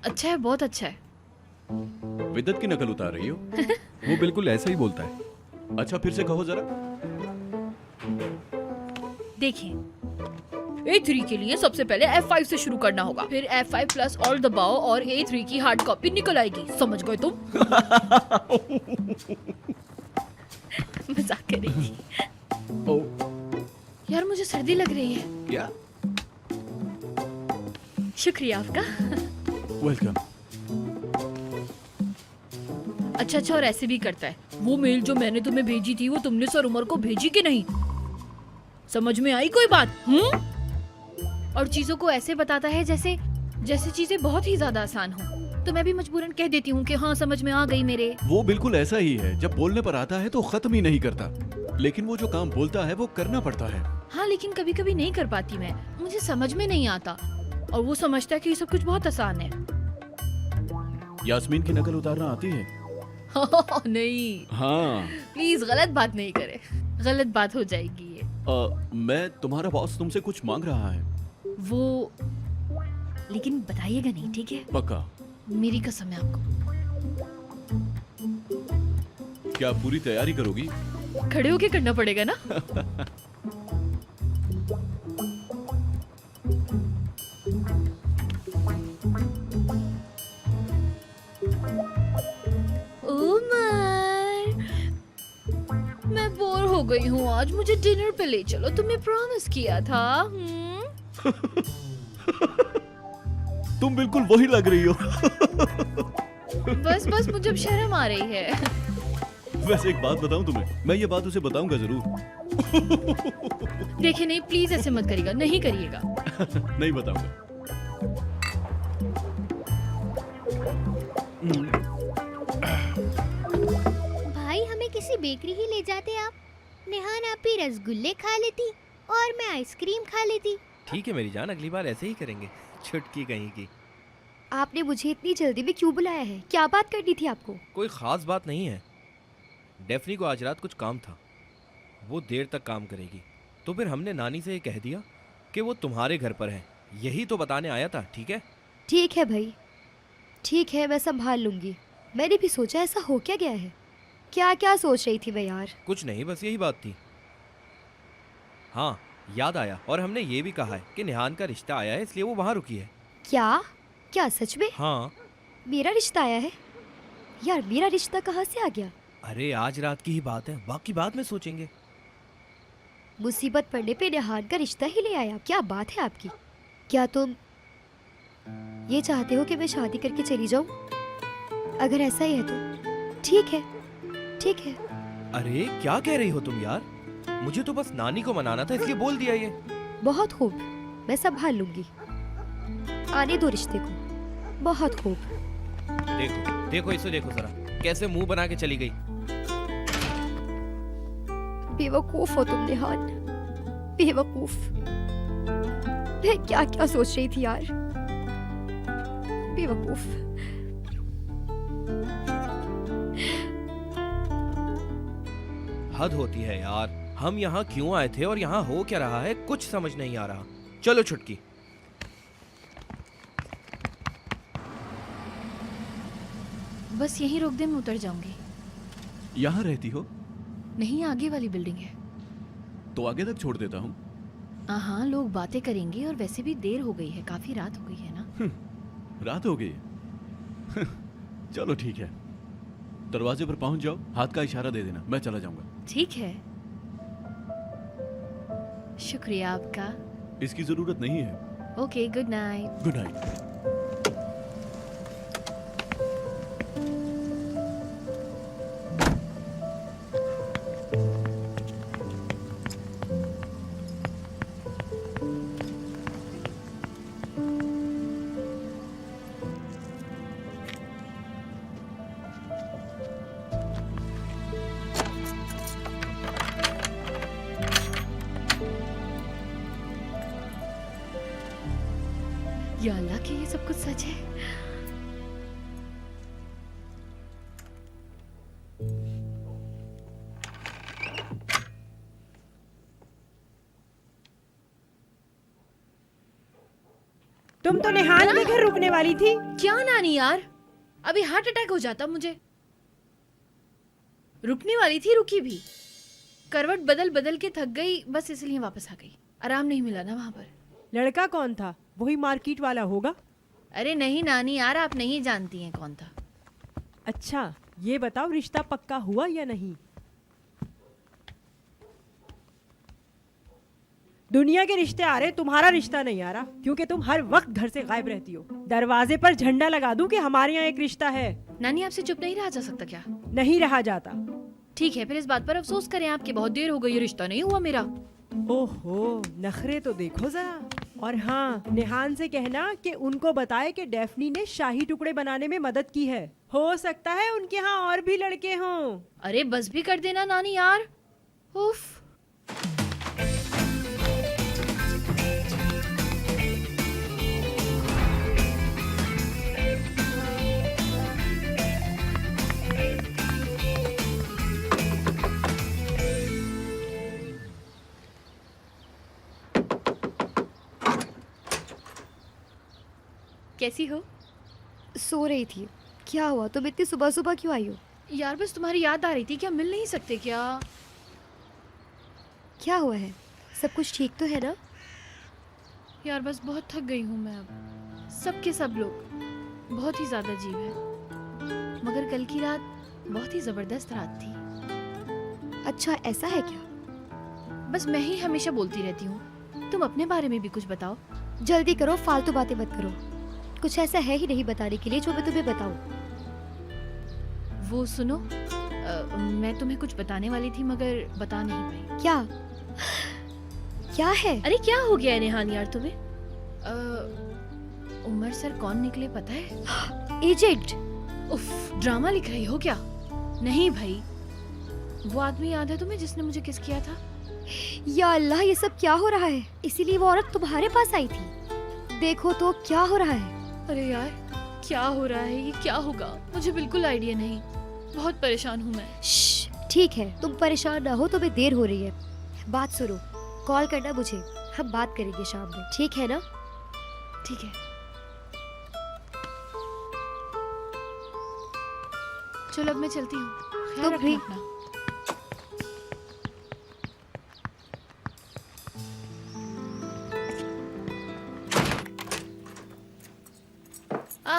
अच्छा है, बहुत अच्छा है। विद्युत की नकल उतार रही हो? वो बिल्कुल ऐसा ही बोलता है। अच्छा फिर से कहो जरा। देखिए, A3 के लिए सबसे पहले F5 से शुरू करना होगा, फिर F5 प्लस ऑल दबाओ और A3 की हार्ड कॉपी निकल आएगी। समझ गए तुम? मजाक कर रही थी। यार मुझे सर्दी लग रही है। क्या? शुक्रिया आपका। वेलकम। अच्छा, और ऐसे भी करता है। वो मेल जो मैंने तुम्हें भेजी थी वो तुमने सर उमर को भेजी कि नहीं? समझ में आई कोई बात? और चीजों को ऐसे बताता है जैसे चीजें बहुत ही ज्यादा आसान हो। तो मैं भी मजबूरन कह देती हूँ कि हाँ समझ में आ गई मेरे। वो बिल्कुल ऐसा ही है, जब बोलने पर आता है तो खत्म ही नहीं करता, लेकिन वो जो काम बोलता है वो करना पड़ता है। हाँ, लेकिन कभी कभी नहीं कर पाती मैं, मुझे समझ में नहीं आता और वो समझता है कि ये सब कुछ बहुत आसान है। यास्मीन की नकल उतारना आती है? नहीं। हाँ। प्लीज गलत बात नहीं करे, गलत बात हो जाएगी ये। मैं तुम्हारा बॉस तुमसे कुछ मांग रहा है। वो लेकिन बताइएगा नहीं, ठीक है? पक्का? मेरी कसम है आपको। क्या पूरी तैयारी करोगी? खड़े होके करना पड़ेगा ना। उमर, मैं बोर हो गई हूँ आज, मुझे डिनर पे ले चलो, तुमने प्रॉमिस किया था। तुम बिल्कुल वही लग रही हो। बस मुझे अब शर्म आ रही है। वैसे एक बात बताऊं तुम्हें, मैं ये बात उसे बताऊंगा जरूर। देखिए नहीं, प्लीज ऐसे मत करिएगा, नहीं करिएगा। नहीं बताऊंगा। भाई हमें किसी बेकरी ही ले जाते आप। नेहान आप ही रसगुल्ले खा लेती और मैं आइसक्रीम खा लेती। ठीक है मेरी जान, अगली बार ऐसे ही करेंगे। छुटकी कहीं की। आपने मुझे इतनी जल्दी में क्यों बुलाया है? क्या बात करनी थी आपको? कोई खास बात नहीं है। डेफनी को आज रात कुछ काम था, वो देर तक काम करेगी, तो फिर हमने नानी से ये कह दिया कि वो तुम्हारे घर पर है। यही तो बताने आया था। ठीक है? ठीक है भाई, ठीक है, मैं संभाल लूंगी। मैंने भी सोचा ऐसा हो क्या गया है। क्या क्या सोच रही थी मैं यार? कुछ नहीं, बस यही बात थी। हाँ याद आया, और हमने ये भी कहा है कि निहान का रिश्ता आया है, इसलिए वो वहाँ रुकी है। क्या क्या सच में? हाँ। मेरा रिश्ता आया है? यार मेरा रिश्ता कहाँ से आ गया? अरे आज रात की ही बात है, बाकी बाद में सोचेंगे। मुसीबत पड़ने पे निहान का रिश्ता ही ले आया। क्या बात है आपकी? क्या तुम ये चाहते हो कि मैं शादी करके चली जाऊं? अगर ऐसा ही है तो ठीक है, ठीक है। अरे क्या कह रही हो तुम यार? मुझे तो बस नानी को मनाना था, इसलिए बोल दिया ये। बहुत खूब, मैं संभाल लूंगी। आने दो रिश्ते को। बहुत खूब। देखो देखो इसे देखो जरा, कैसे मुंह बना के चली गई। बेवकूफ हो तुम निहान, बेवकूफ। मैं क्या क्या सोच रही थी यार, बेवकूफ। हद होती है यार, हम यहाँ क्यों आए थे और यहाँ हो क्या रहा है कुछ समझ नहीं आ रहा। चलो छुटकी। बस यहीं रोक दे, मैं उतर जाऊंगी। यहाँ रहती हो? नहीं, आगे वाली बिल्डिंग है। तो आगे तक छोड़ देता हूँ। हाँ, लोग बातें करेंगे और वैसे भी देर हो गई है, काफी रात हो गई है ना। रात हो गई है। चलो ठीक है, दरवाजे पर पहुंच जाओ, हाथ का इशारा दे देना, मैं चला जाऊंगा। ठीक है, शुक्रिया आपका। इसकी जरूरत नहीं है। Okay, good night. Good night. या अल्लाह कि ये सब कुछ सच है। तुम तो निहान के घर रुकने वाली थी। क्या नानी यार, अभी हार्ट अटैक हो जाता मुझे। रुकने वाली थी, रुकी भी। करवट बदल बदल के थक गई, बस इसलिए वापस आ गई। आराम नहीं मिला ना वहां पर। लड़का कौन था? वही मार्केट वाला होगा। अरे नहीं नानी यार, आप नहीं जानती हैं कौन था। अच्छा ये बताओ, रिश्ता पक्का हुआ या नहीं? दुनिया के रिश्ते आ रहे, तुम्हारा रिश्ता नहीं आ रहा, क्योंकि तुम हर वक्त घर से गायब रहती हो। दरवाजे पर झंडा लगा दूं कि हमारे यहाँ एक रिश्ता है। नानी आपसे चुप नहीं रहा जा सकता क्या? नहीं रहा जाता। ठीक है, फिर इस बात पर अफसोस करें आपकी बहुत देर हो गई, ये रिश्ता नहीं हुआ मेरा। ओहो, नखरे तो देखो जरा। और हाँ, निहान से कहना कि उनको बताए कि डेफनी ने शाही टुकड़े बनाने में मदद की है। हो सकता है उनके यहाँ और भी लड़के हों। अरे बस भी कर देना नानी यार। उफ। कैसी हो? सो रही थी। क्या हुआ, तुम इतनी सुबह सुबह क्यों आई हो? यार बस तुम्हारी याद आ रही थी, क्या मिल नहीं सकते क्या? क्या हुआ है? सब कुछ ठीक तो है ना? यार बस बहुत थक गई हूँ मैं अब। सबके सब लोग बहुत ही ज़्यादा अजीब है, मगर कल की रात बहुत ही ज़बरदस्त रात थी। अच्छा ऐसा है क्या? बस मैं ही हमेशा बोलती रहती हूँ, तुम अपने बारे में भी कुछ बताओ। जल्दी करो, फालतू बातें मत करो। कुछ ऐसा है ही नहीं बताने के लिए जो मैं तुम्हें बताऊं। वो सुनो, मैं तुम्हें कुछ बताने वाली थी मगर बता नहीं पाई। क्या? क्या है? अरे क्या हो गया है नेहान यार तुम्हें? उमर सर कौन निकले पता है? एजेंट। उफ, ड्रामा लिख रही हो क्या? नहीं भाई, वो आदमी याद है तुम्हें जिसने मुझे किस किया था? या अल्लाह, ये सब क्या हो रहा है? इसीलिए वो औरत तुम्हारे पास आई थी। देखो तो क्या हो रहा है। अरे यार क्या हो रहा है, ये क्या होगा? मुझे बिल्कुल आइडिया नहीं, बहुत परेशान हूँ मैं। ठीक है, तुम परेशान ना हो, तुम्हें देर हो रही है। बात सुनो, कॉल करना मुझे, हम बात करेंगे शाम में, ठीक है ना? ठीक है, चलो अब मैं चलती हूँ। ख्याल तुम भी। रखना अपना।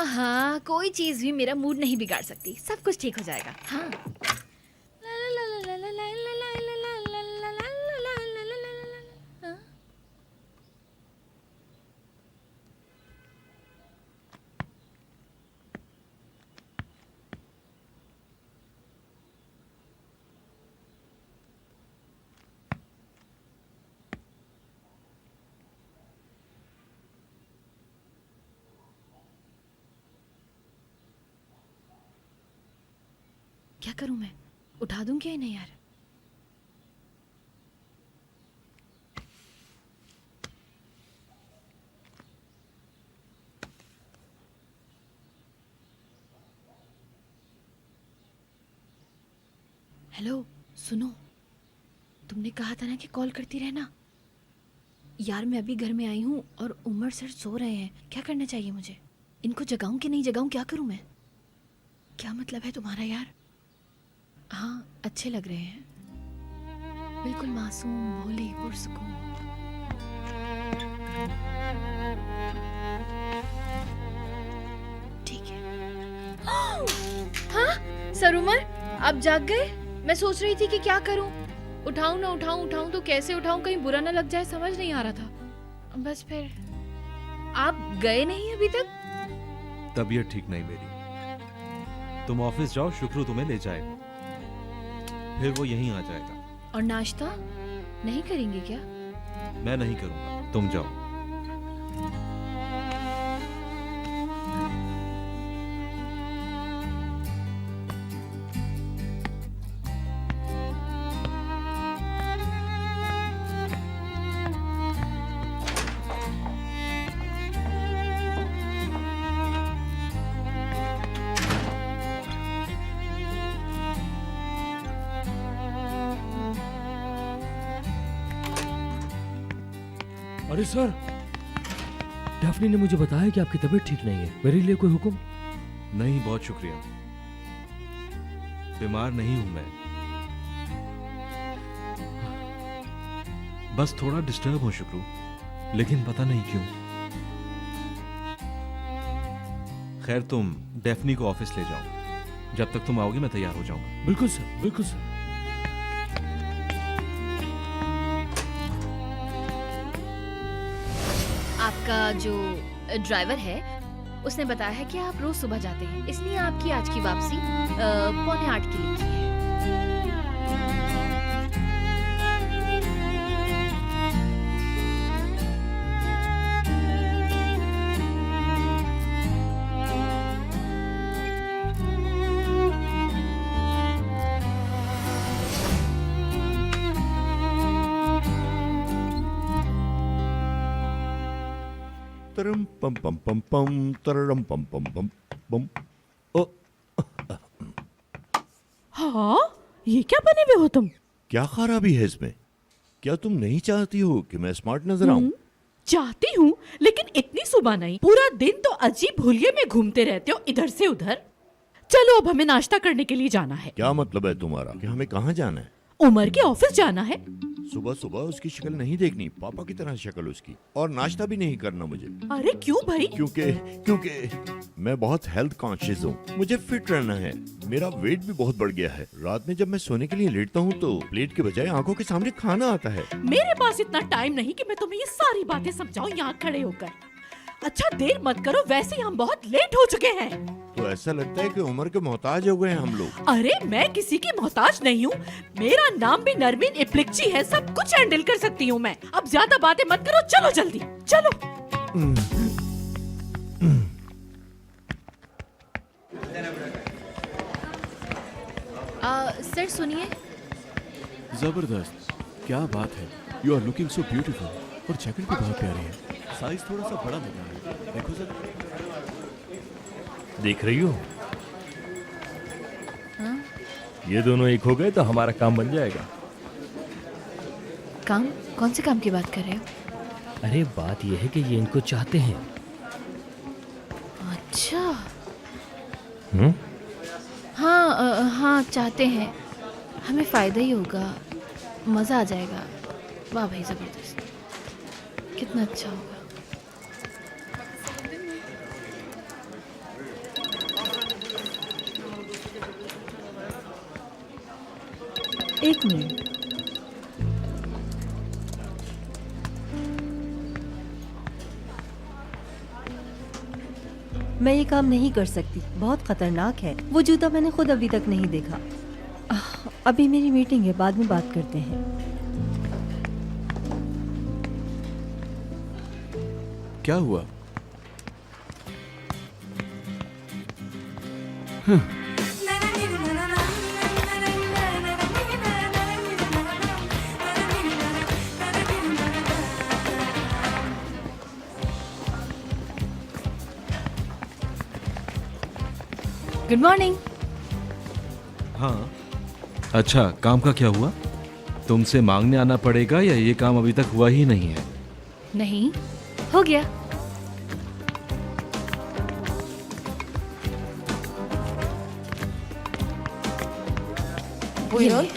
हाँ, कोई चीज भी मेरा मूड नहीं बिगाड़ सकती, सब कुछ ठीक हो जाएगा। हाँ। क्या करूं मैं? उठा दूं क्या इन्हें यार? हेलो, सुनो, तुमने कहा था ना कि कॉल करती रहना। यार मैं अभी घर में आई हूँ और उमर सर सो रहे हैं। क्या करना चाहिए मुझे? इनको जगाऊं कि नहीं जगाऊं? क्या करूं मैं? क्या मतलब है तुम्हारा यार? हाँ, अच्छे लग रहे हैं, बिल्कुल मासूम, भोले, पुरसुकून। ठीक है। हाँ सर उमर, आप जाग गए? मैं सोच रही थी कि क्या करूं, उठाऊं ना उठाऊं तो कैसे उठाऊं, कहीं बुरा ना लग जाए, समझ नहीं आ रहा था। बस फिर आप गए नहीं अभी तक? तबीयत ठीक नहीं मेरी। तुम ऑफिस जाओ, शुक्र तुम्हें ले जाएगा, फिर वो यहीं आ जाएगा। और नाश्ता नहीं करेंगे क्या? मैं नहीं करूंगा, तुम जाओ। अरे सर, डैफ्नी ने मुझे बताया कि आपकी तबीयत ठीक नहीं है। मेरे लिए कोई हुक्म? नहीं, बहुत शुक्रिया, बीमार नहीं हूं मैं, बस थोड़ा डिस्टर्ब हूं शुक्रू, लेकिन पता नहीं क्यों। खैर, तुम डैफ्नी को ऑफिस ले जाओ, जब तक तुम आओगी मैं तैयार हो जाऊंगा। बिल्कुल सर, बिल्कुल सर। आपका जो ड्राइवर है उसने बताया है कि आप रोज सुबह जाते हैं, इसलिए आपकी आज की वापसी 7:45 की लिखी है। तरम पम पम पम पम तरम पम पम पम पम। ओ, हाँ, ये क्या बने हुए हो तुम? क्या खराबी है इसमें? क्या तुम नहीं चाहती हो कि मैं स्मार्ट नजर आऊं? चाहती हूँ, लेकिन इतनी सुबह नहीं। पूरा दिन तो अजीब हुलिये में घूमते रहते हो इधर से उधर। चलो अब हमें नाश्ता करने के लिए जाना है। क्या मतलब है तुम्हारा कि हमें कहाँ जाना है? उमर के ऑफिस जाना है। सुबह सुबह उसकी शक्ल नहीं देखनी, पापा की तरह शक्ल उसकी, और नाश्ता भी नहीं करना मुझे। अरे क्यों भाई? क्योंकि मैं बहुत हेल्थ कॉन्शियस हूँ, मुझे फिट रहना है। मेरा वेट भी बहुत बढ़ गया है। रात में जब मैं सोने के लिए लेटता हूँ तो प्लेट के बजाय आंखों के सामने खाना आता है। मेरे पास इतना टाइम नहीं कि मैं तुम्हें ये सारी बातें समझाऊं यहाँ खड़े होकर। अच्छा देर मत करो, वैसे ही हम बहुत लेट हो चुके हैं। तो ऐसा लगता है कि उम्र के मोहताज हो गए हैं हम लोग। अरे मैं किसी की मोहताज नहीं हूँ, मेरा नाम भी नरमीन इप्लिक्ची है, सब कुछ हैंडल कर सकती हूँ मैं। अब ज्यादा बातें मत करो, चलो जल्दी चलो। सर सुनिए। जबरदस्त, क्या बात है। You are looking so beautiful, और जैकेट भी बहुत प्यारी है। साइज थोड़ा सा बड़ा लग रहा है, देखो जरा। देख रही हो? हाँ? ये दोनों एक हो गए तो हमारा काम बन जाएगा। काम? कौन से काम की बात कर रहे हो? अरे बात यह है कि ये इनको चाहते हैं। अच्छा। हम्म? हाँ चाहते हैं, हमें फायदा ही होगा, मजा आ जाएगा। वाह भाई जबरदस्त, कितना अच्छा होगा। एक मिनट, मैं ये काम नहीं कर सकती, बहुत खतरनाक है। वो जूता मैंने खुद अभी तक नहीं देखा। अभी मेरी मीटिंग है, बाद में बात करते हैं। क्या हुआ? Good morning. हाँ अच्छा, काम का क्या हुआ? तुमसे मांगने आना पड़ेगा या ये काम अभी तक हुआ ही नहीं है? नहीं, हो गया। ये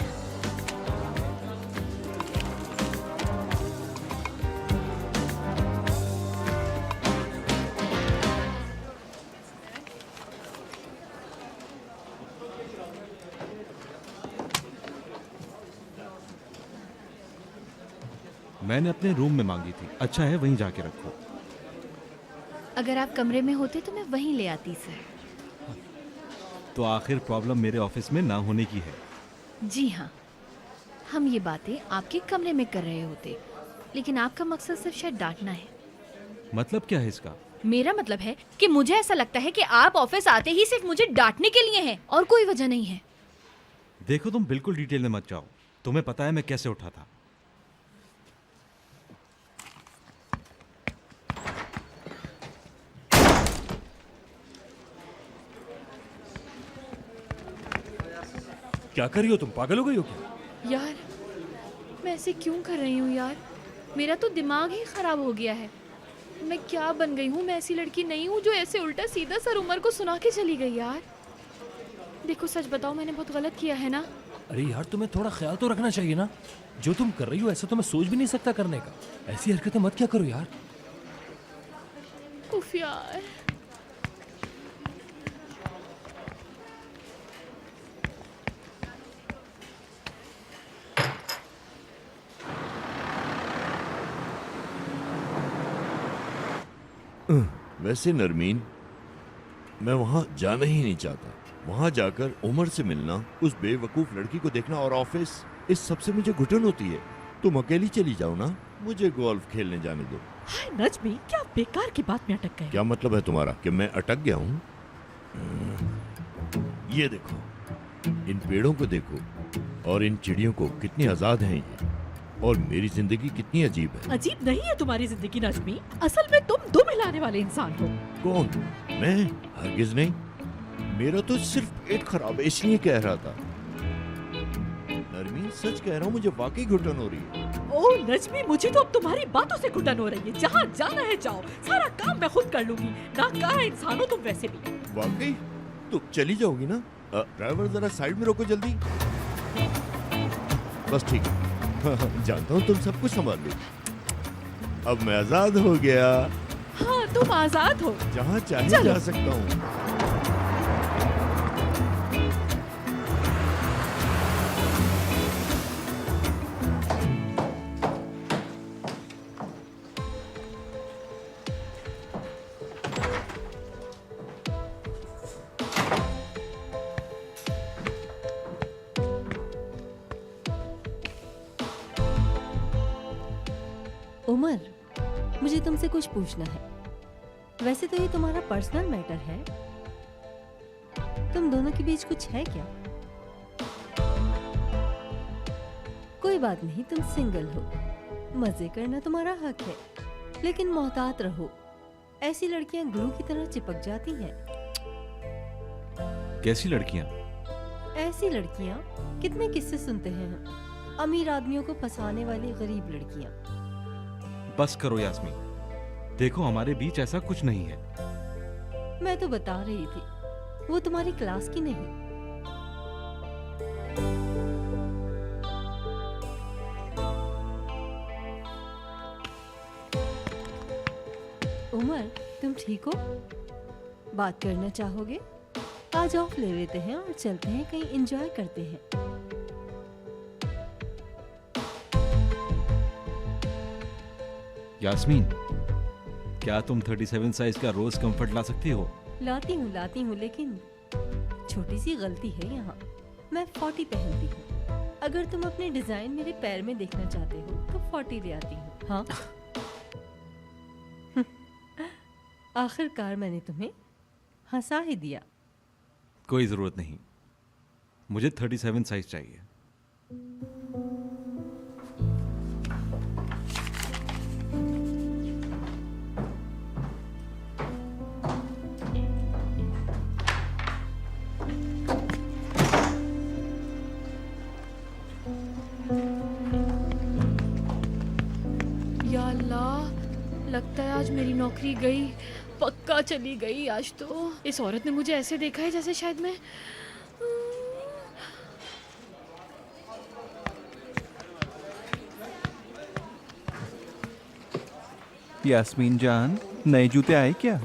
मैंने अपने रूम में मांगी थी। अच्छा है, वहीं जाके रखो। अगर आप कमरे में होते तो मैं वहीं ले आती सर। तो आखिर प्रॉब्लम मेरे ऑफिस में ना होने की है। जी हाँ, हम ये बातें आपके कमरे में कर रहे होते, लेकिन आपका मकसद सिर्फ शायद डांटना है। मतलब क्या है इसका? मेरा मतलब है कि मुझे ऐसा लगता है कि आप ऑफिस आते ही सिर्फ मुझे डांटने के लिए हैं और कोई वजह नहीं है। देखो, तुम बिल्कुल डिटेल में मत जाओ। तुम्हें पता है मैं कैसे उठा था। क्या कर रही हो तुम? पागल हो गई हो क्या? यार, मैं ऐसे क्यों कर रही हूँ यार? मेरा तो दिमाग ही खराब हो गया है। मैं क्या बन गई हूँ? मैं ऐसी लड़की नहीं हूँ जो ऐसे उल्टा सीधा सर उमर को सुना के चली गई यार। देखो सच बताओ, मैंने बहुत गलत किया है ना? अरे यार, तुम्हें थोड़ा ख्याल तो रखना चाहिए ना। जो तुम कर रही हो ऐसा तो मैं सोच भी नहीं सकता करने का। ऐसी हरकतें मत क्या करो यार। उफ यार। वैसे नरमीन, मैं वहां जाना ही नहीं चाहता। वहां जाकर उमर से मिलना, उस बेवकूफ लड़की को देखना और ऑफिस, इस सब से मुझे घुटन होती है। तुम अकेली चली जाओ ना, मुझे गोल्फ खेलने जाने दो। हाय नजमी, क्या बेकार की बात में अटक गए। क्या मतलब है तुम्हारा कि मैं अटक गया हूँ? ये देखो, इन पेड़ों को देखो और इन चिड़ियों को, कितनी आजाद हैं ये। और मेरी जिंदगी कितनी अजीब है। अजीब नहीं है तुम्हारी जिंदगी नजमी, असल में तुम दो मिलाने वाले इंसान हो। कौन? मैं? हरगिज नहीं। मेरा तो सिर्फ पेट खराब है, इसलिए कह रहा था। नरमीन, सच कह रहा हूँ, मुझे वाकई घुटन हो रही है। ओ नजमी, मुझे तो अब तुम्हारी बातों से घुटन हो रही है। जहाँ जाना है जाओ, सारा काम मैं खुद कर लूंगी। नाकारा इंसान हो तुम वैसे भी। वाकई? तो चली जाओगी ना? ड्राइवर जरा साइड में रोको जल्दी। बस ठीक है। जानता हूँ तुम सब कुछ संभाल लो। अब मैं आजाद हो गया। हाँ, तुम आजाद हो, जहाँ चाहे चलो। जा सकता हूँ। उमर, मुझे तुमसे कुछ पूछना है। वैसे तो ये तुम्हारा पर्सनल मैटर है। तुम दोनों के बीच कुछ है क्या? कोई बात नहीं, तुम सिंगल हो, मजे करना तुम्हारा हक है, लेकिन मोहतात रहो। ऐसी लड़कियां ग्लू की तरह चिपक जाती हैं। कैसी लड़कियां? ऐसी लड़कियां, कितने किस्से सुनते हैं हम। अमीर आदमियों को फंसाने वाली गरीब लड़कियां। बस करो यास्मीन, देखो हमारे बीच ऐसा कुछ नहीं है। मैं तो बता रही थी, वो तुम्हारी क्लास की नहीं। उमर, तुम ठीक हो? बात करना चाहोगे? आज ऑफ ले लेते हैं और चलते हैं कहीं एंजॉय करते हैं। यास्मीन, क्या तुम 37 साइज का रोज कंफर्ट ला सकती हो? लाती हूँ, लेकिन छोटी सी गलती है यहाँ। मैं 40 पहनती हूँ। अगर तुम अपने डिजाइन मेरे पैर में देखना चाहते हो तो 40 ले आती हूँ। हाँ। आखिरकार मैंने तुम्हें हंसा ही दिया। कोई जरूरत नहीं, मुझे 37 साइज चाहिए। लगता है आज मेरी नौकरी गई, पक्का चली गई आज तो। इस औरत ने मुझे ऐसे देखा है जैसे शायद मैं यास्मीन जान, नए जूते आए क्या?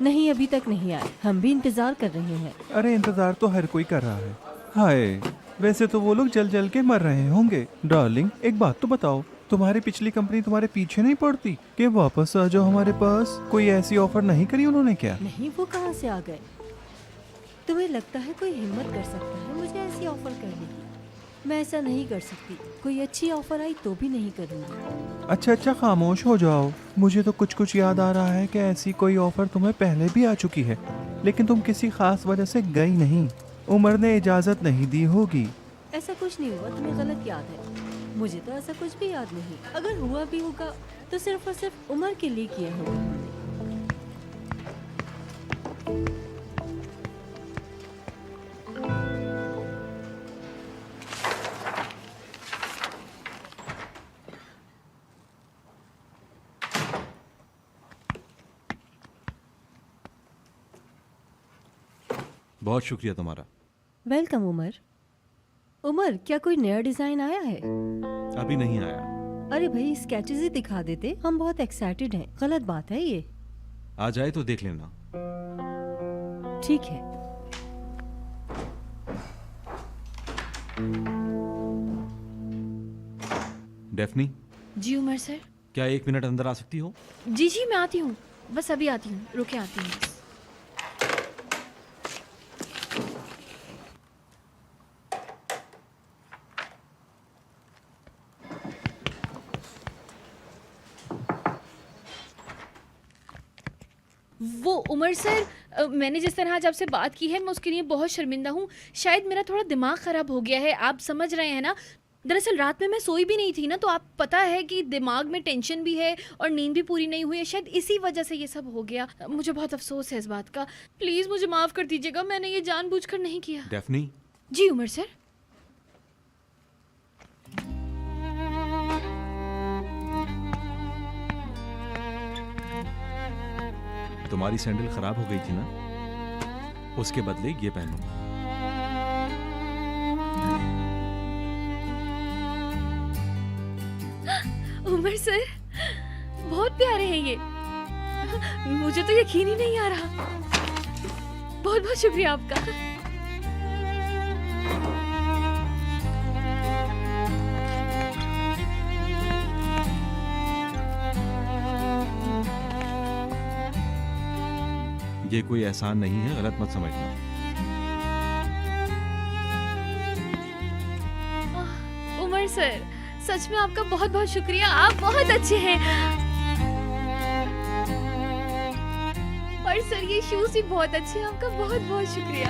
नहीं, अभी तक नहीं आए। हम भी इंतजार कर रहे हैं। अरे इंतजार तो हर कोई कर रहा है। हाय, वैसे तो वो लोग जल जल के मर रहे होंगे। डार्लिंग, एक बात तो बताओ, तुम्हारी पिछली कंपनी तुम्हारे पीछे नहीं पड़ती कि वापस आ जाओ हमारे पास? कोई ऐसी ऑफर नहीं करी उन्होंने क्या? नहीं, वो कहाँ से आ गए? तुम्हें लगता है कोई हिम्मत कर सकता है मुझे ऐसी ऑफर करने की? मैं ऐसा नहीं कर सकती। कोई अच्छी ऑफर आई तो भी नहीं करूँगी। अच्छा, खामोश हो जाओ। मुझे तो कुछ याद आ रहा है कि ऐसी कोई ऑफर तुम्हें पहले भी आ चुकी है, लेकिन तुम किसी खास वजह से गई नहीं। उमर ने इजाजत नहीं दी होगी। ऐसा कुछ नहीं हुआ, तुम्हें गलत याद है। मुझे तो ऐसा कुछ भी याद नहीं। अगर हुआ भी होगा तो सिर्फ और सिर्फ उमर के लिए किया होगा हमने। बहुत शुक्रिया तुम्हारा। वेलकम उमर। उमर, क्या कोई नया डिजाइन आया है? अभी नहीं आया। अरे भाई, स्केचेस ही दिखा देते, हम बहुत एक्साइटेड हैं। गलत बात है ये। आ जाए तो देख लेना। ठीक है। डेफनी। जी उमर सर। क्या 1 मिनट अंदर आ सकती हो? जी जी, मैं आती हूँ, बस अभी आती हूँ, रुके आती हूँ बस। वो उमर सर, मैंने जिस तरह आज आपसे बात की है मैं उसके लिए बहुत शर्मिंदा हूँ। शायद मेरा थोड़ा दिमाग ख़राब हो गया है, आप समझ रहे हैं ना। दरअसल रात में मैं सोई भी नहीं थी ना, तो आप पता है कि दिमाग में टेंशन भी है और नींद भी पूरी नहीं हुई है। शायद इसी वजह से ये सब हो गया। मुझे बहुत अफसोस है इस बात का। प्लीज़ मुझे माफ़ कर दीजिएगा, मैंने ये जानबूझकर नहीं किया। डेफनी। जी उमर सर। तुम्हारी सैंडल खराब हो गई थी ना, उसके बदले ये पहनो। उमर सर, बहुत प्यारे हैं ये। मुझे तो यकीन ही नहीं आ रहा। बहुत बहुत शुक्रिया आपका। ये कोई एहसान नहीं है, गलत मत समझना। उमर सर, सच में आपका बहुत बहुत शुक्रिया, आप बहुत अच्छे हैं। और सर ये शूज भी बहुत अच्छे हैं, आपका बहुत बहुत शुक्रिया।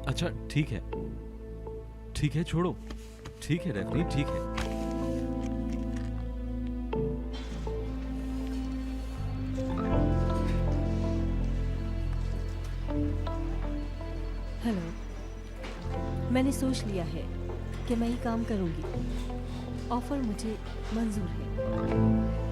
अच्छा ठीक है, ठीक है, छोड़ो। ठीक है डेफनी, ठीक है। हेलो, मैंने सोच लिया है कि मैं ये काम करूंगी। ऑफर मुझे मंजूर है।